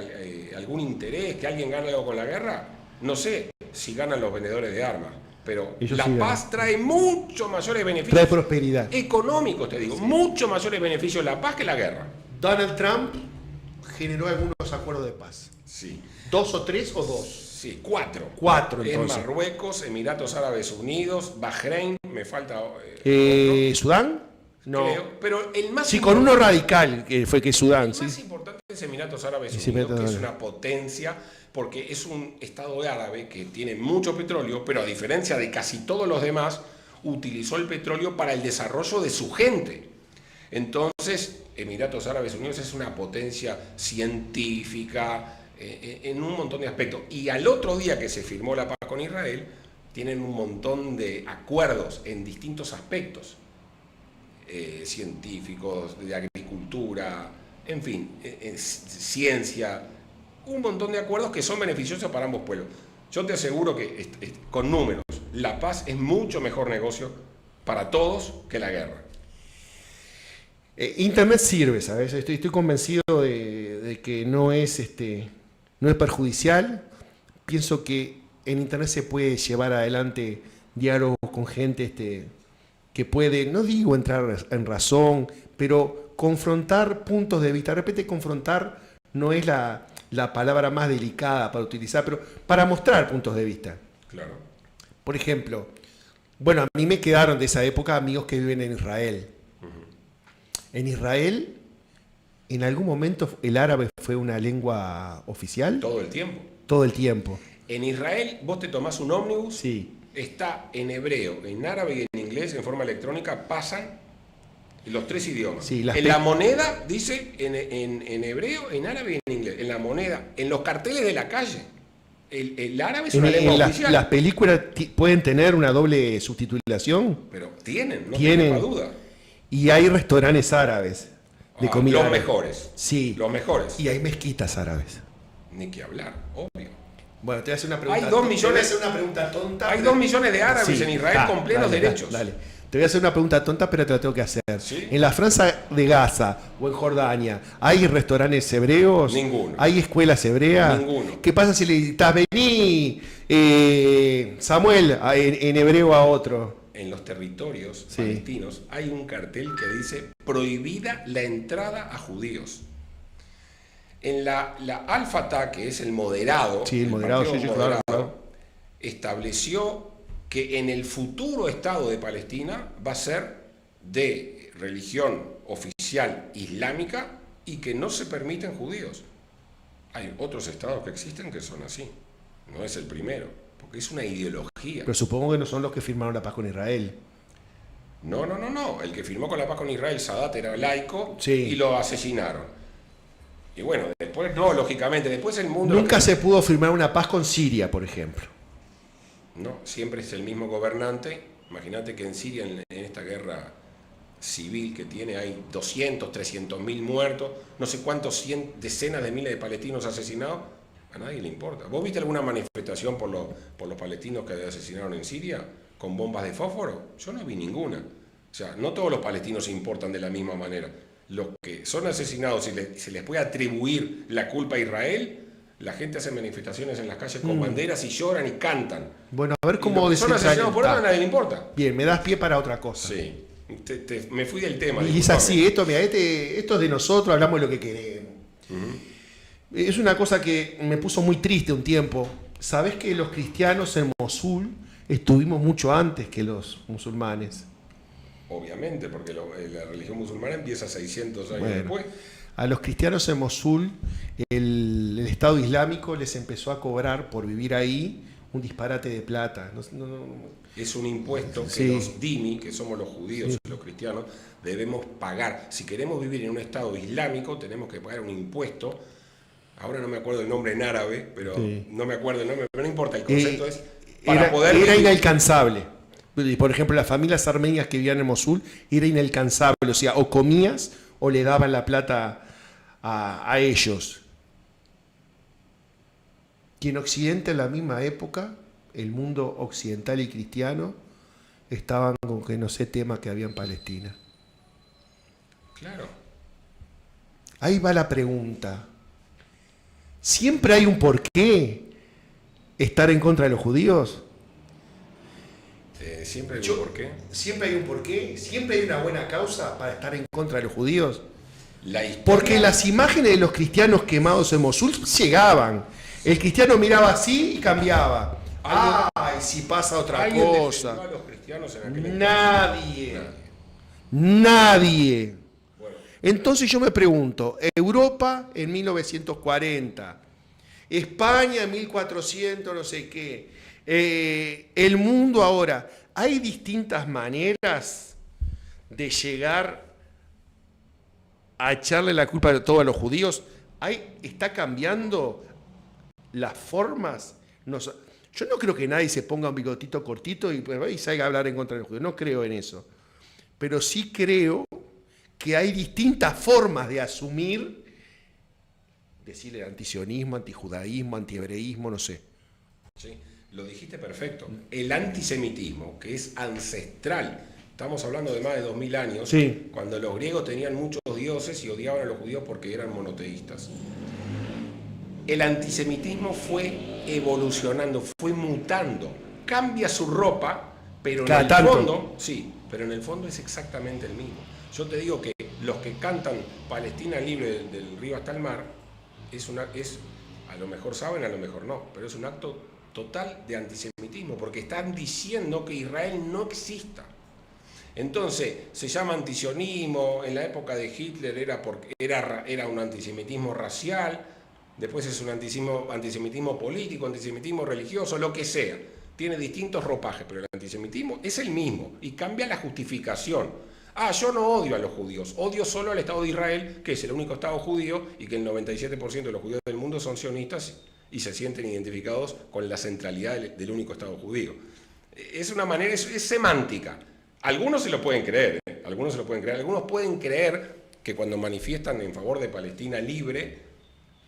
algún interés, que alguien gana algo con la guerra, no sé si ganan los vendedores de armas. Pero la paz trae mucho mayores beneficios. Trae prosperidad. Económicos, te digo. Sí. Mucho mayores beneficios la paz que la guerra. Donald Trump generó algunos acuerdos de paz. Sí. ¿2 o 3 o 2? Sí, 4. 4, en entonces. Marruecos, Emiratos Árabes Unidos, Bahrein, me falta... ¿Sudán? No. Creo, pero el más con uno radical, que fue que Sudán. El más importante es Emiratos Árabes Unidos, que es una potencia, porque es un estado árabe que tiene mucho petróleo, pero a diferencia de casi todos los demás, utilizó el petróleo para el desarrollo de su gente. Entonces, Emiratos Árabes Unidos es una potencia científica en un montón de aspectos. Y al otro día que se firmó la paz con Israel, tienen un montón de acuerdos en distintos aspectos. Científicos, de agricultura, en fin, ciencia, un montón de acuerdos que son beneficiosos para ambos pueblos. Yo te aseguro que con números, la paz es mucho mejor negocio para todos que la guerra. Internet sirve, ¿sabes? Estoy convencido de que no es perjudicial. Pienso que en Internet se puede llevar adelante diálogos con gente que puede, no digo entrar en razón, pero confrontar puntos de vista. De repente confrontar no es la palabra más delicada para utilizar, pero para mostrar puntos de vista. Claro. Por ejemplo, bueno, a mí me quedaron de esa época amigos que viven en Israel. En Israel, en algún momento el árabe fue una lengua oficial. Todo el tiempo. Todo el tiempo. En Israel vos te tomás un ómnibus. Sí. Está en hebreo, en árabe y en inglés, en forma electrónica, pasan los 3 idiomas. Sí, en la moneda dice en hebreo, en árabe y en inglés. En la moneda, en los carteles de la calle, el árabe es una lengua oficial. ¿Las películas pueden tener una doble subtitulación? Pero tienen, no tengo duda. Y hay restaurantes árabes de comida los árabe. Mejores. Sí. Los mejores. Y hay mezquitas árabes. Ni que hablar, obvio. Bueno, te voy a hacer una pregunta. Hay 2 millones, te voy a hacer una pregunta tonta. Hay 2 millones de árabes en Israel con plenos derechos. Dale. Te voy a hacer una pregunta tonta, pero te la tengo que hacer. ¿Sí? En la franja de Gaza o en Jordania, ¿hay restaurantes hebreos? Ninguno. ¿Hay escuelas hebreas? Ninguno. ¿Qué pasa si le dices, vení, Samuel, en hebreo a otro? En los territorios palestinos hay un cartel que dice prohibida la entrada a judíos. En la Al-Fatah, que es el moderado, el moderado, claro, estableció que en el futuro Estado de Palestina va a ser de religión oficial islámica y que no se permiten judíos. Hay otros estados que existen que son así. No es el primero, porque es una ideología. Pero supongo que no son los que firmaron la paz con Israel. No. El que firmó con la paz con Israel, Sadat, era laico y lo asesinaron. Y bueno, después no, lógicamente, después el mundo... Nunca se pudo firmar una paz con Siria, por ejemplo. No, siempre es el mismo gobernante. Imagínate que en Siria, en esta guerra civil que tiene, hay 200, 300.000 muertos, no sé cuántos, decenas de miles de palestinos asesinados. A nadie le importa. ¿Vos viste alguna manifestación por los palestinos que asesinaron en Siria con bombas de fósforo? Yo no vi ninguna. O sea, no todos los palestinos se importan de la misma manera. Los que son asesinados, si se les puede atribuir la culpa a Israel, la gente hace manifestaciones en las calles con banderas y lloran y cantan. Bueno, a ver cómo son asesinados por eso, a nadie le importa. Bien, me das pie para otra cosa. Sí, me fui del tema. Y es así, esto es de nosotros, hablamos de lo que queremos. Es una cosa que me puso muy triste un tiempo. ¿Sabés que los cristianos en Mosul estuvimos mucho antes que los musulmanes? Obviamente, porque la religión musulmana empieza 600 años después. A los cristianos en Mosul, el Estado Islámico les empezó a cobrar por vivir ahí un disparate de plata. Es un impuesto que los dhimmi, que somos los judíos y los cristianos, debemos pagar. Si queremos vivir en un Estado islámico, tenemos que pagar un impuesto. Ahora no me acuerdo el nombre en árabe, pero no me acuerdo el nombre, pero no importa, el concepto es para poder era vivir. Inalcanzable. Por ejemplo, las familias armenias que vivían en Mosul era inalcanzable. O sea, o comías o le daban la plata a ellos. Y en Occidente, en la misma época, el mundo occidental y cristiano estaban con que no sé tema que había en Palestina. Claro. Ahí va la pregunta. ¿Siempre hay un porqué estar en contra de los judíos? ¿Siempre hay un porqué? ¿Siempre hay un porqué? ¿Siempre hay una buena causa para estar en contra de los judíos? Historia... Porque las imágenes de los cristianos quemados en Mosul llegaban. El cristiano miraba así y cambiaba. ¡Ay, si pasa otra cosa! A los cristianos en aquel Nadie. Bueno. Entonces yo me pregunto, Europa en 1940, España en 1400, no sé qué, el mundo ahora, hay distintas maneras de llegar a echarle la culpa de todo a los judíos. Está cambiando las formas. Yo no creo que nadie se ponga un bigotito cortito y salga a hablar en contra de los judíos. No creo en eso. Pero sí creo que hay distintas formas de asumir, decirle antisionismo, antijudaísmo, antihebreísmo, no sé. Sí, lo dijiste perfecto. El antisemitismo, que es ancestral. Estamos hablando de más de 2000 años, cuando los griegos tenían muchos dioses y odiaban a los judíos porque eran monoteístas. El antisemitismo fue evolucionando, fue mutando, cambia su ropa, pero en el fondo, pero en el fondo es exactamente el mismo. Yo te digo que los que cantan Palestina libre del río hasta el mar, a lo mejor saben, a lo mejor no, pero es un acto total de antisemitismo, porque están diciendo que Israel no exista. Entonces, se llama antisionismo, en la época de Hitler era un antisemitismo racial, después es un antisemitismo político, antisemitismo religioso, lo que sea. Tiene distintos ropajes, pero el antisemitismo es el mismo y cambia la justificación. Yo no odio a los judíos, odio solo al Estado de Israel, que es el único Estado judío y que el 97% de los judíos del mundo son sionistas y se sienten identificados con la centralidad del único Estado judío. Es una manera, es semántica. Algunos se lo pueden creer, algunos pueden creer que cuando manifiestan en favor de Palestina libre,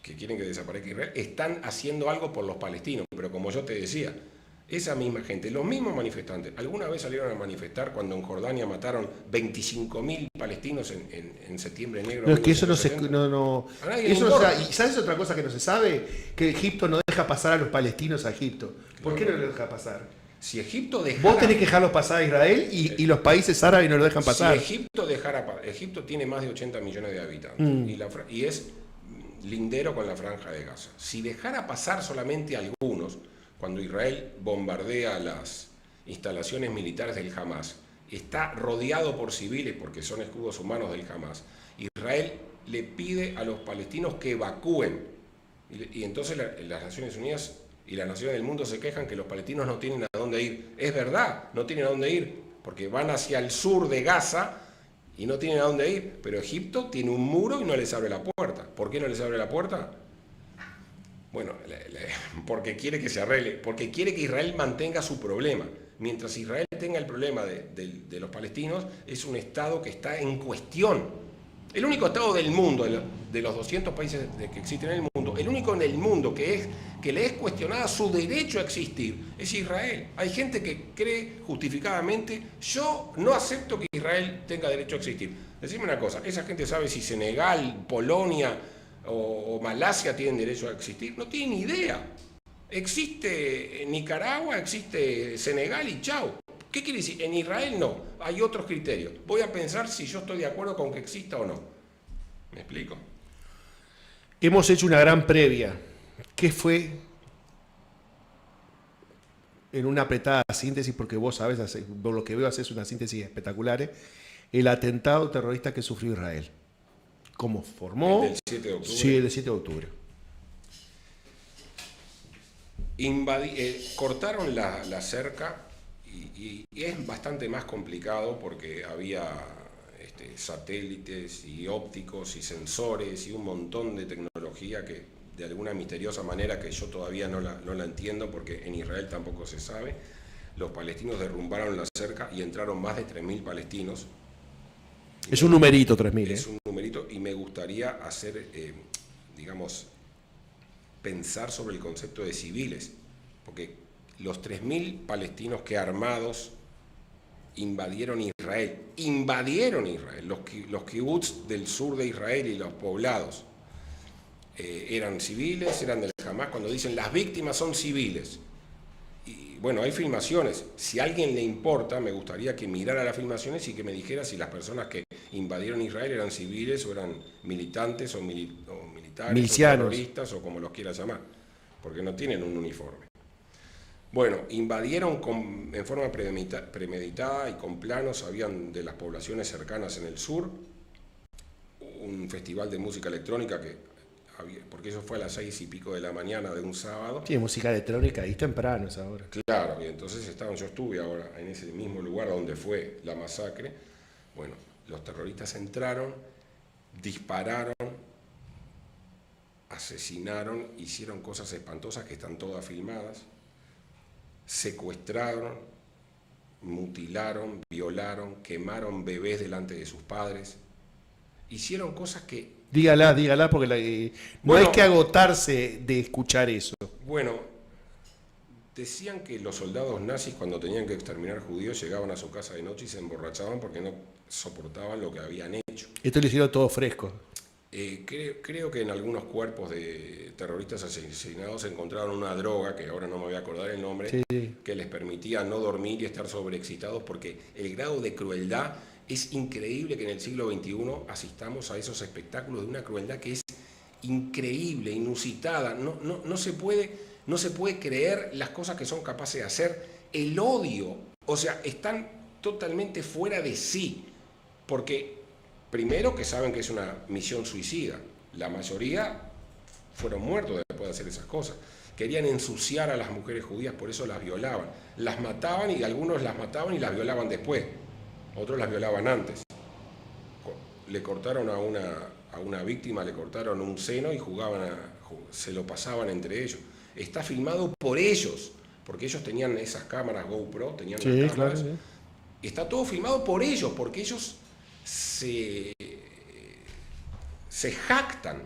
que quieren que desaparezca Israel, están haciendo algo por los palestinos, pero como yo te decía, esa misma gente, los mismos manifestantes, alguna vez salieron a manifestar cuando en Jordania mataron 25.000 palestinos en septiembre negro. No, es que eso no se... ¿Y sabes otra cosa que no se sabe? Que Egipto no deja pasar a los palestinos a Egipto. ¿Por qué no lo deja pasar? Si Egipto dejara... Vos tenés que dejarlos pasar a Israel y los países árabes no lo dejan pasar. Si Egipto tiene más de 80 millones de habitantes y es lindero con la Franja de Gaza. Si dejara pasar solamente algunos, cuando Israel bombardea las instalaciones militares del Hamas, está rodeado por civiles porque son escudos humanos del Hamas, Israel le pide a los palestinos que evacúen. Y entonces las Naciones Unidas y las naciones del mundo se quejan que los palestinos no tienen a dónde ir. Es verdad, no tienen a dónde ir, porque van hacia el sur de Gaza y no tienen a dónde ir. Pero Egipto tiene un muro y no les abre la puerta. ¿Por qué no les abre la puerta? Bueno, porque quiere que se arregle, porque quiere que Israel mantenga su problema. Mientras Israel tenga el problema de los palestinos, es un Estado que está en cuestión. El único Estado del mundo, de los 200 países que existen en el mundo, el único en el mundo que le es cuestionada su derecho a existir, es Israel. Hay gente que cree justificadamente, yo no acepto que Israel tenga derecho a existir. Decime una cosa, ¿esa gente sabe si Senegal, Polonia o Malasia tienen derecho a existir? No tienen ni idea. Existe Nicaragua, existe Senegal y chau. ¿Qué quiere decir? En Israel no, hay otros criterios. Voy a pensar si yo estoy de acuerdo con que exista o no. ¿Me explico? Hemos hecho una gran previa. ¿Qué fue, en una apretada síntesis, porque vos sabés, por lo que veo haces una síntesis espectacular, el atentado terrorista que sufrió Israel? ¿Cómo formó? ¿El del 7 de octubre? Sí, el del 7 de octubre. Cortaron la cerca y es bastante más complicado porque había satélites y ópticos y sensores y un montón de tecnología que de alguna misteriosa manera que yo todavía no la entiendo porque en Israel tampoco se sabe. Los palestinos derrumbaron la cerca y entraron más de 3.000 palestinos. Es un numerito, 3.000. Es un numerito y me gustaría hacer, pensar sobre el concepto de civiles, porque los 3.000 palestinos que armados invadieron Israel, los kibbutz del sur de Israel y los poblados, eran civiles, eran del Hamas. Cuando dicen las víctimas son civiles, y bueno, hay filmaciones, si a alguien le importa, me gustaría que mirara las filmaciones y que me dijera si las personas que invadieron Israel eran civiles o eran militantes o militares, milicianos, o terroristas o como los quieras llamar, porque no tienen un uniforme. Bueno, invadieron en forma premeditada y con planos, habían de las poblaciones cercanas en el sur, un festival de música electrónica porque eso fue a las 6 y pico de la mañana de un sábado. Sí, música electrónica, y temprano esa hora. Claro, y entonces yo estuve ahora en ese mismo lugar donde fue la masacre. Bueno, los terroristas entraron, dispararon, asesinaron, hicieron cosas espantosas que están todas filmadas, secuestraron, mutilaron, violaron, quemaron bebés delante de sus padres, hicieron cosas que... Dígala, porque no hay que agotarse de escuchar eso. Bueno, decían que los soldados nazis cuando tenían que exterminar judíos llegaban a su casa de noche y se emborrachaban porque no soportaban lo que habían hecho. Esto lo hicieron todo fresco. Creo que en algunos cuerpos de terroristas asesinados encontraron una droga, que ahora no me voy a acordar el nombre, sí, que les permitía no dormir y estar sobreexcitados, porque el grado de crueldad es increíble que en el siglo XXI asistamos a esos espectáculos de una crueldad que es increíble, inusitada. No se puede creer las cosas que son capaces de hacer. El odio, o sea, están totalmente fuera de sí, porque primero que saben que es una misión suicida. La mayoría fueron muertos después de hacer esas cosas. Querían ensuciar a las mujeres judías, por eso las violaban. Las mataban y algunos las mataban y las violaban después. Otros las violaban antes. Le cortaron a una víctima, le cortaron un seno y se lo pasaban entre ellos. Está filmado por ellos, porque ellos tenían esas cámaras GoPro, tenían las cámaras. Claro, sí. Está todo filmado por ellos, porque ellos se jactan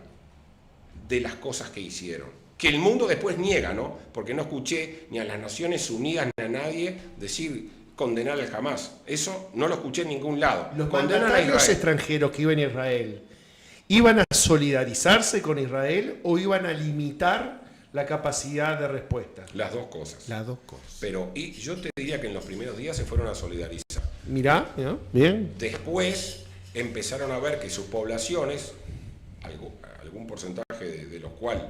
de las cosas que hicieron, que el mundo después niega, ¿no? Porque no escuché ni a las Naciones Unidas ni a nadie decir condenar al Hamas. Eso no lo escuché en ningún lado. Los mandatarios extranjeros que iban a Israel, ¿iban a solidarizarse con Israel o iban a limitar la capacidad de respuesta? Las dos cosas. Las dos cosas. Pero yo te diría que en los primeros días se fueron a solidarizar. Mirá, bien. Después empezaron a ver que sus poblaciones, algún porcentaje de los cuales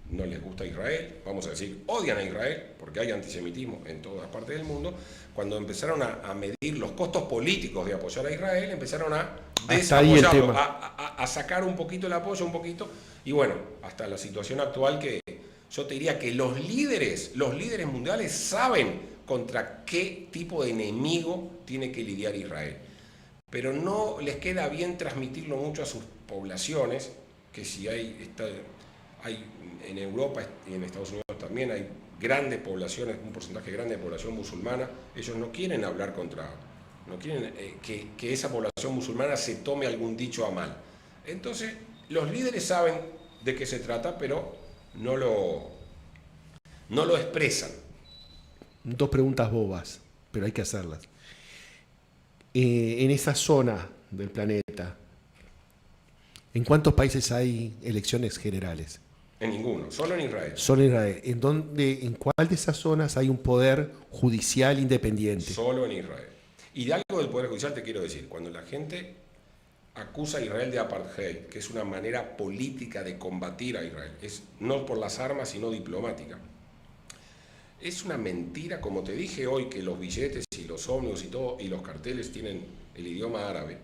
no les gusta Israel, vamos a decir, odian a Israel, porque hay antisemitismo en todas partes del mundo, cuando empezaron a medir los costos políticos de apoyar a Israel, empezaron a desapoyarlo, a sacar un poquito el apoyo, y bueno, hasta la situación actual que yo te diría que los líderes mundiales saben contra qué tipo de enemigo tiene que lidiar Israel. Pero no les queda bien transmitirlo mucho a sus poblaciones, que si hay En Europa y en Estados Unidos también hay grandes poblaciones, un porcentaje grande de población musulmana. Ellos no quieren hablar no quieren que esa población musulmana se tome algún dicho a mal. Entonces, los líderes saben de qué se trata, pero no lo expresan. 2 preguntas bobas, pero hay que hacerlas. En esa zona del planeta, ¿en cuántos países hay elecciones generales? En ninguno, solo en Israel. Solo en Israel. ¿En cuál de esas zonas hay un poder judicial independiente? Solo en Israel. Y de algo del poder judicial te quiero decir, cuando la gente acusa a Israel de apartheid, que es una manera política de combatir a Israel, es no por las armas, sino diplomática. Es una mentira, como te dije hoy, que los billetes y los ómnibus y todo, y los carteles tienen el idioma árabe.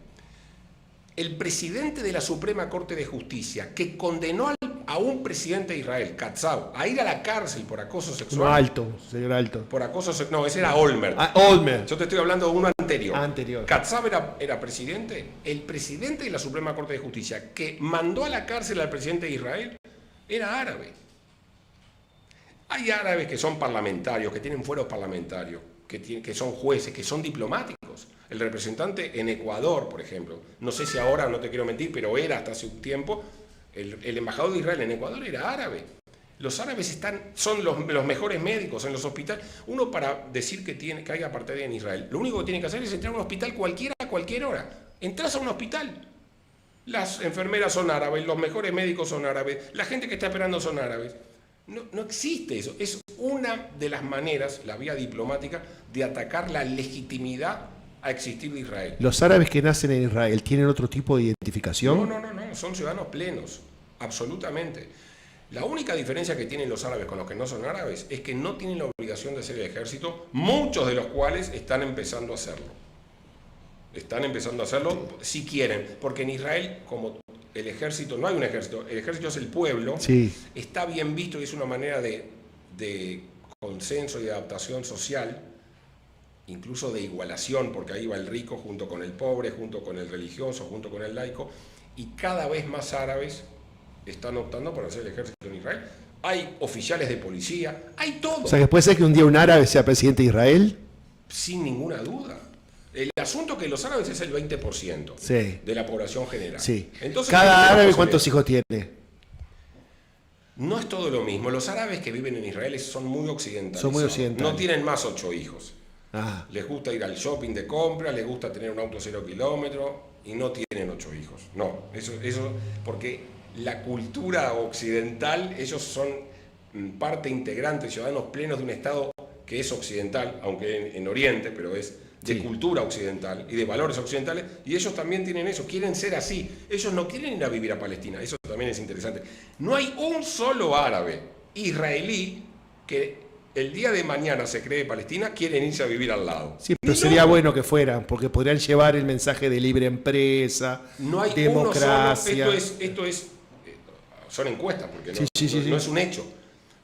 El presidente de la Suprema Corte de Justicia, que condenó a un presidente de Israel, Katzab, a ir a la cárcel por acoso sexual. No, Alto, señor Alto. Por acoso sexual. No, ese era Olmert. Olmert. Yo te estoy hablando de uno anterior. Anterior. Katzab era presidente. El presidente de la Suprema Corte de Justicia, que mandó a la cárcel al presidente de Israel, era árabe. Hay árabes que son parlamentarios, que tienen fueros parlamentarios, que son jueces, que son diplomáticos. El representante en Ecuador, por ejemplo, no sé si ahora, no te quiero mentir, pero era hasta hace un tiempo, el embajador de Israel en Ecuador era árabe. Los árabes son los mejores médicos en los hospitales. Uno, para decir que hay apartheid en Israel, lo único que tiene que hacer es entrar a un hospital cualquiera a cualquier hora. Entras a un hospital. Las enfermeras son árabes, los mejores médicos son árabes, la gente que está esperando son árabes. No existe eso. Es una de las maneras, la vía diplomática, de atacar la legitimidad a existir de Israel. ¿Los árabes que nacen en Israel tienen otro tipo de identificación? No, son ciudadanos plenos, absolutamente. La única diferencia que tienen los árabes con los que no son árabes es que no tienen la obligación de hacer el ejército, muchos de los cuales están empezando a hacerlo. Están empezando a hacerlo si quieren, porque en Israel, como el ejército, no hay un ejército, el ejército es el pueblo, sí. Está bien visto y es una manera de consenso y de adaptación social, incluso de igualación, porque ahí va el rico junto con el pobre, junto con el religioso, junto con el laico, y cada vez más árabes están optando por hacer el ejército en Israel. Hay oficiales de policía, hay todo. O sea, que puede ser que un día un árabe sea presidente de Israel. Sin ninguna duda. El asunto es que los árabes es el 20% sí. de la población general. Sí. Entonces, ¿cada árabe cuántos hijos tiene? No es todo lo mismo. Los árabes que viven en Israel son muy occidentales. Son muy occidentales. No tienen más 8 hijos. Ah. Les gusta ir al shopping de compra, les gusta tener un auto 0 kilómetros y no tienen 8 hijos. No, eso porque la cultura occidental, ellos son parte integrante, ciudadanos plenos de un Estado que es occidental, aunque en Oriente, pero es de cultura occidental y de valores occidentales, y ellos también tienen eso, quieren ser así. Ellos no quieren ir a vivir a Palestina, eso también es interesante. No hay un solo árabe israelí que el día de mañana se cree Palestina, quieren irse a vivir al lado. Sí, pero sería bueno que fueran, porque podrían llevar el mensaje de libre empresa, no hay democracia. Uno solo, son encuestas, porque no es un hecho.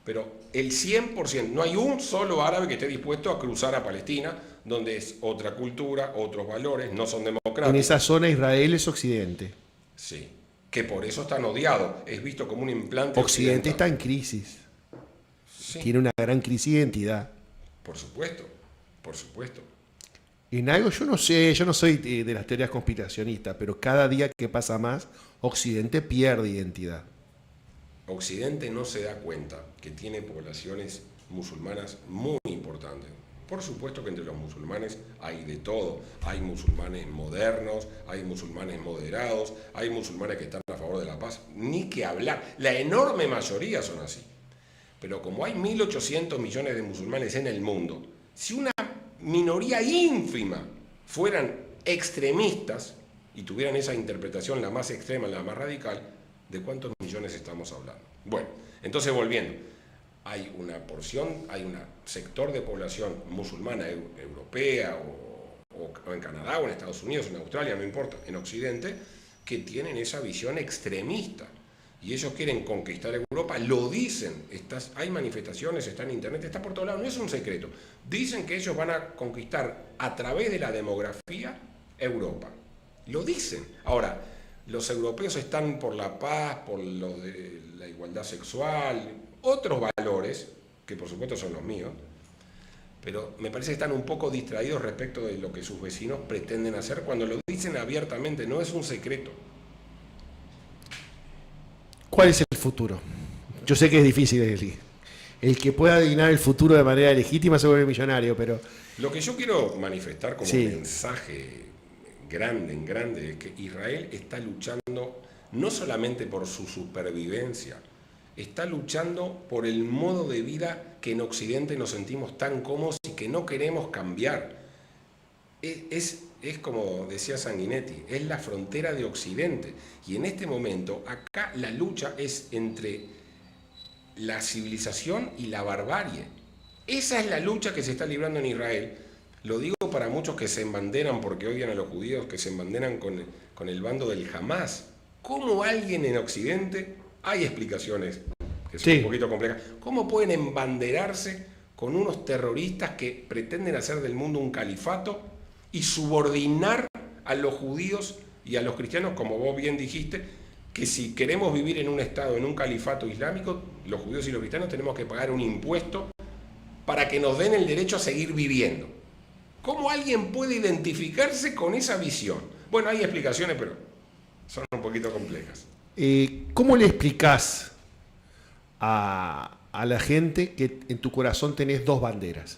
Pero el 100%, no hay un solo árabe que esté dispuesto a cruzar a Palestina, donde es otra cultura, otros valores, no son democráticos. En esa zona Israel es Occidente. Sí, que por eso están odiados, es visto como un implante Occidente está en crisis. Sí. Tiene una gran crisis de identidad. Por supuesto, por supuesto. En algo, yo no sé, yo no soy de las teorías conspiracionistas, pero cada día que pasa más, Occidente pierde identidad. Occidente no se da cuenta que tiene poblaciones musulmanas muy importantes. Por supuesto que entre los musulmanes hay de todo. Hay musulmanes modernos, hay musulmanes moderados, hay musulmanes que están a favor de la paz. Ni que hablar. La enorme mayoría son así. Pero como hay 1.800 millones de musulmanes en el mundo, si una minoría ínfima fueran extremistas y tuvieran esa interpretación, la más extrema, la más radical, ¿de cuántos millones estamos hablando? Bueno, entonces volviendo, hay una porción, hay un sector de población musulmana europea o en Canadá o en Estados Unidos, en Australia, no importa, en Occidente, que tienen esa visión extremista. Y ellos quieren conquistar Europa, lo dicen, hay manifestaciones, está en internet, está por todos lados, no es un secreto. Dicen que ellos van a conquistar a través de la demografía Europa. Lo dicen. Ahora, los europeos están por la paz, por lo de la igualdad sexual, otros valores, que por supuesto son los míos, pero me parece que están un poco distraídos respecto de lo que sus vecinos pretenden hacer cuando lo dicen abiertamente, no es un secreto. ¿Cuál es el futuro? Yo sé que es difícil elegir. El que pueda adivinar el futuro de manera legítima se vuelve millonario, pero... Lo que yo quiero manifestar como mensaje grande, es que Israel está luchando no solamente por su supervivencia, está luchando por el modo de vida que en Occidente nos sentimos tan cómodos y que no queremos cambiar. Es como decía Sanguinetti, es la frontera de Occidente. Y en este momento, acá la lucha es entre la civilización y la barbarie. Esa es la lucha que se está librando en Israel. Lo digo para muchos que se embanderan porque odian a los judíos, que se embanderan con el bando del Hamás. ¿Cómo alguien en Occidente, hay explicaciones que son un poquito complejas, cómo pueden embanderarse con unos terroristas que pretenden hacer del mundo un califato y subordinar a los judíos y a los cristianos, como vos bien dijiste, que si queremos vivir en un estado, en un califato islámico, los judíos y los cristianos tenemos que pagar un impuesto para que nos den el derecho a seguir viviendo? ¿Cómo alguien puede identificarse con esa visión? Bueno, hay explicaciones, pero son un poquito complejas. ¿Cómo le explicás a la gente que en tu corazón tenés dos banderas?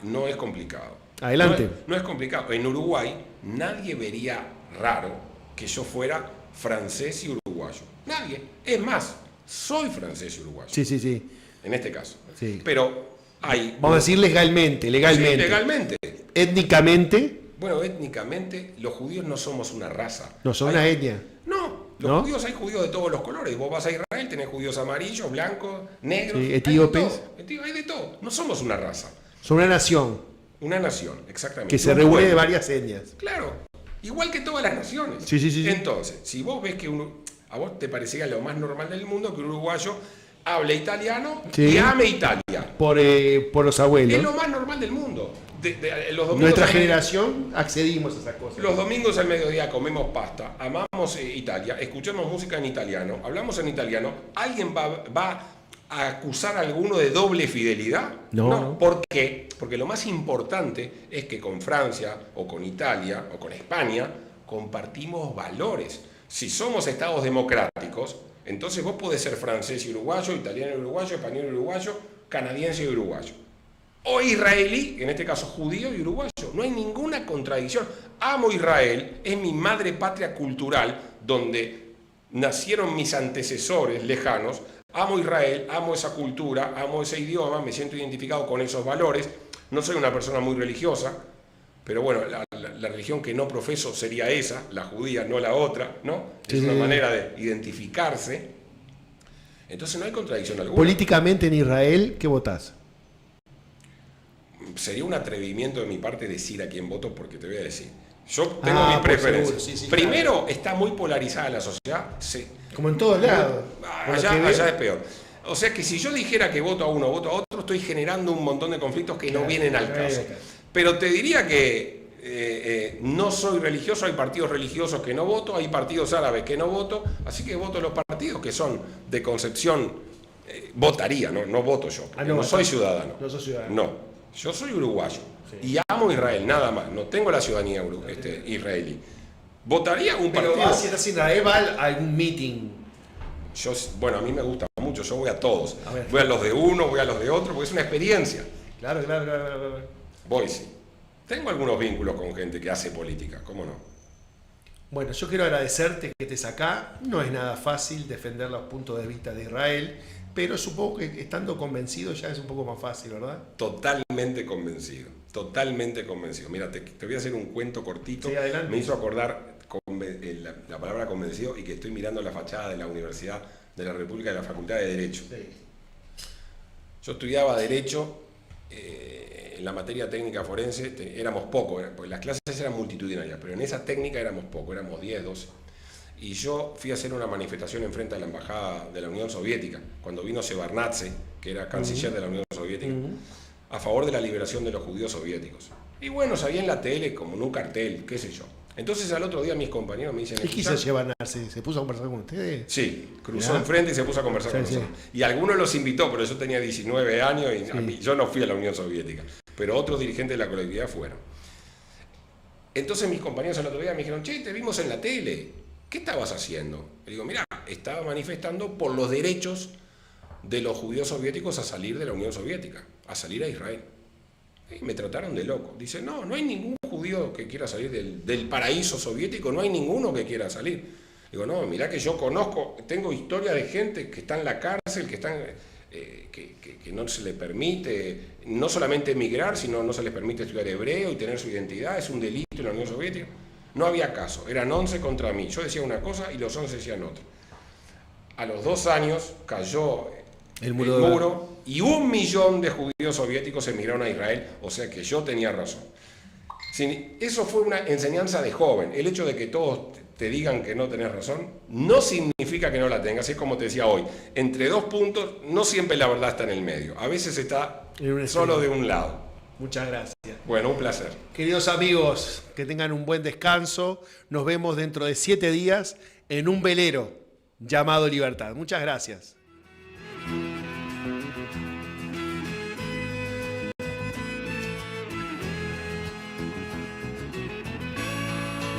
No es complicado. Adelante. No es complicado. En Uruguay nadie vería raro que yo fuera francés y uruguayo. Nadie. Es más, soy francés y uruguayo. Sí. En este caso. Sí. Pero hay... Vamos a decir legalmente. Sí, legalmente. Étnicamente. Bueno, étnicamente los judíos no somos una raza. No son una etnia. No. Los judíos, hay judíos de todos los colores. Vos vas a Israel, tenés judíos amarillos, blancos, negros. Sí, etíopes. Hay de todo. No somos una raza. Son una nación. Una nación, exactamente. Que se reúne de varias etnias. Claro, igual que todas las naciones. Sí. Entonces, si vos ves que a vos te parecía lo más normal del mundo que un uruguayo hable italiano y ame Italia. Por los abuelos. Es lo más normal del mundo. Nuestra generación accedimos a esas cosas. Los domingos al mediodía comemos pasta, amamos Italia, escuchamos música en italiano, hablamos en italiano. ¿Alguien va a acusar a alguno de doble fidelidad? No. ¿Por qué? Porque lo más importante es que con Francia o con Italia o con España compartimos valores. Si somos estados democráticos, entonces vos podés ser francés y uruguayo, italiano y uruguayo, español y uruguayo, canadiense y uruguayo. O israelí, en este caso judío y uruguayo. No hay ninguna contradicción. Amo Israel, es mi madre patria cultural, donde nacieron mis antecesores lejanos. Amo Israel, amo esa cultura, amo ese idioma, me siento identificado con esos valores. No soy una persona muy religiosa, pero bueno, la religión que no profeso sería esa, la judía, no la otra, ¿no? Es una manera de identificarse. Entonces no hay contradicción alguna. Políticamente en Israel, ¿qué votás? Sería un atrevimiento de mi parte decir a quién voto, porque te voy a decir. Yo tengo mis preferencias. Sí, primero, claro, está muy polarizada la sociedad. Sí. Como en todos lados. Allá es peor. O sea que si yo dijera que voto a uno, voto a otro, estoy generando un montón de conflictos que no vienen al caso. Pero te diría que no soy religioso, hay partidos religiosos que no voto, hay partidos árabes que no voto, así que voto los partidos que son de concepción, votaría, no voto yo, no soy ciudadano. No soy ciudadano. No. Yo soy uruguayo y amo Israel, nada más. No tengo la ciudadanía israelí. ¿Votaría un partido? Pero si estás en Israel, va a algún meeting. Bueno, a mí me gusta mucho, yo voy a todos. Voy a los de uno, voy a los de otro, porque es una experiencia. Claro. Voy, sí. Tengo algunos vínculos con gente que hace política, ¿cómo no? Bueno, yo quiero agradecerte que estés acá. No es nada fácil defender los puntos de vista de Israel, pero supongo que estando convencido ya es un poco más fácil, ¿verdad? Totalmente convencido. Mira, te voy a hacer un cuento cortito. Sí, adelante. Me hizo acordar la palabra convencido y que estoy mirando la fachada de la Universidad de la República de la Facultad de Derecho. Sí. Yo estudiaba Derecho, en la materia técnica forense éramos pocos, porque las clases eran multitudinarias, pero en esa técnica éramos pocos, éramos 10, 12. Y yo fui a hacer una manifestación enfrente a la Embajada de la Unión Soviética, cuando vino Shevardnadze, que era canciller de la Unión Soviética, a favor de la liberación de los judíos soviéticos. Y bueno, salía en la tele como en un cartel, qué sé yo. Entonces al otro día mis compañeros me dicen... ¿Qué quiso llevarse? ¿Se puso a conversar con ustedes? Sí, cruzó enfrente y se puso a conversar con nosotros. Y algunos los invitó, pero yo tenía 19 años y yo no fui a la Unión Soviética, pero otros dirigentes de la colectividad fueron. Entonces mis compañeros al otro día me dijeron, che, te vimos en la tele, ¿qué estabas haciendo? Le digo, mirá, estaba manifestando por los derechos de los judíos soviéticos a salir de la Unión Soviética, a salir a Israel. Y me trataron de loco. Dice, no hay ningún judío que quiera salir del paraíso soviético, no hay ninguno que quiera salir. Digo, no, mirá que yo conozco, tengo historia de gente que está en la cárcel, que están, que no se les permite, no solamente emigrar, sino no se les permite estudiar hebreo y tener su identidad, es un delito en la Unión Soviética. No había caso, eran 11 contra mí. Yo decía una cosa y los 11 decían otra. A los 2 años cayó el muro y 1 millón de judíos soviéticos emigraron a Israel, o sea que yo tenía razón. Eso fue una enseñanza de joven. El hecho de que todos te digan que no tenés razón no significa que no la tengas. Es como te decía hoy, entre 2 puntos no siempre la verdad está en el medio. A veces está solo de un lado. Muchas gracias. Bueno, un placer. Queridos amigos, que tengan un buen descanso. Nos vemos dentro de 7 días en un velero llamado Libertad. Muchas gracias.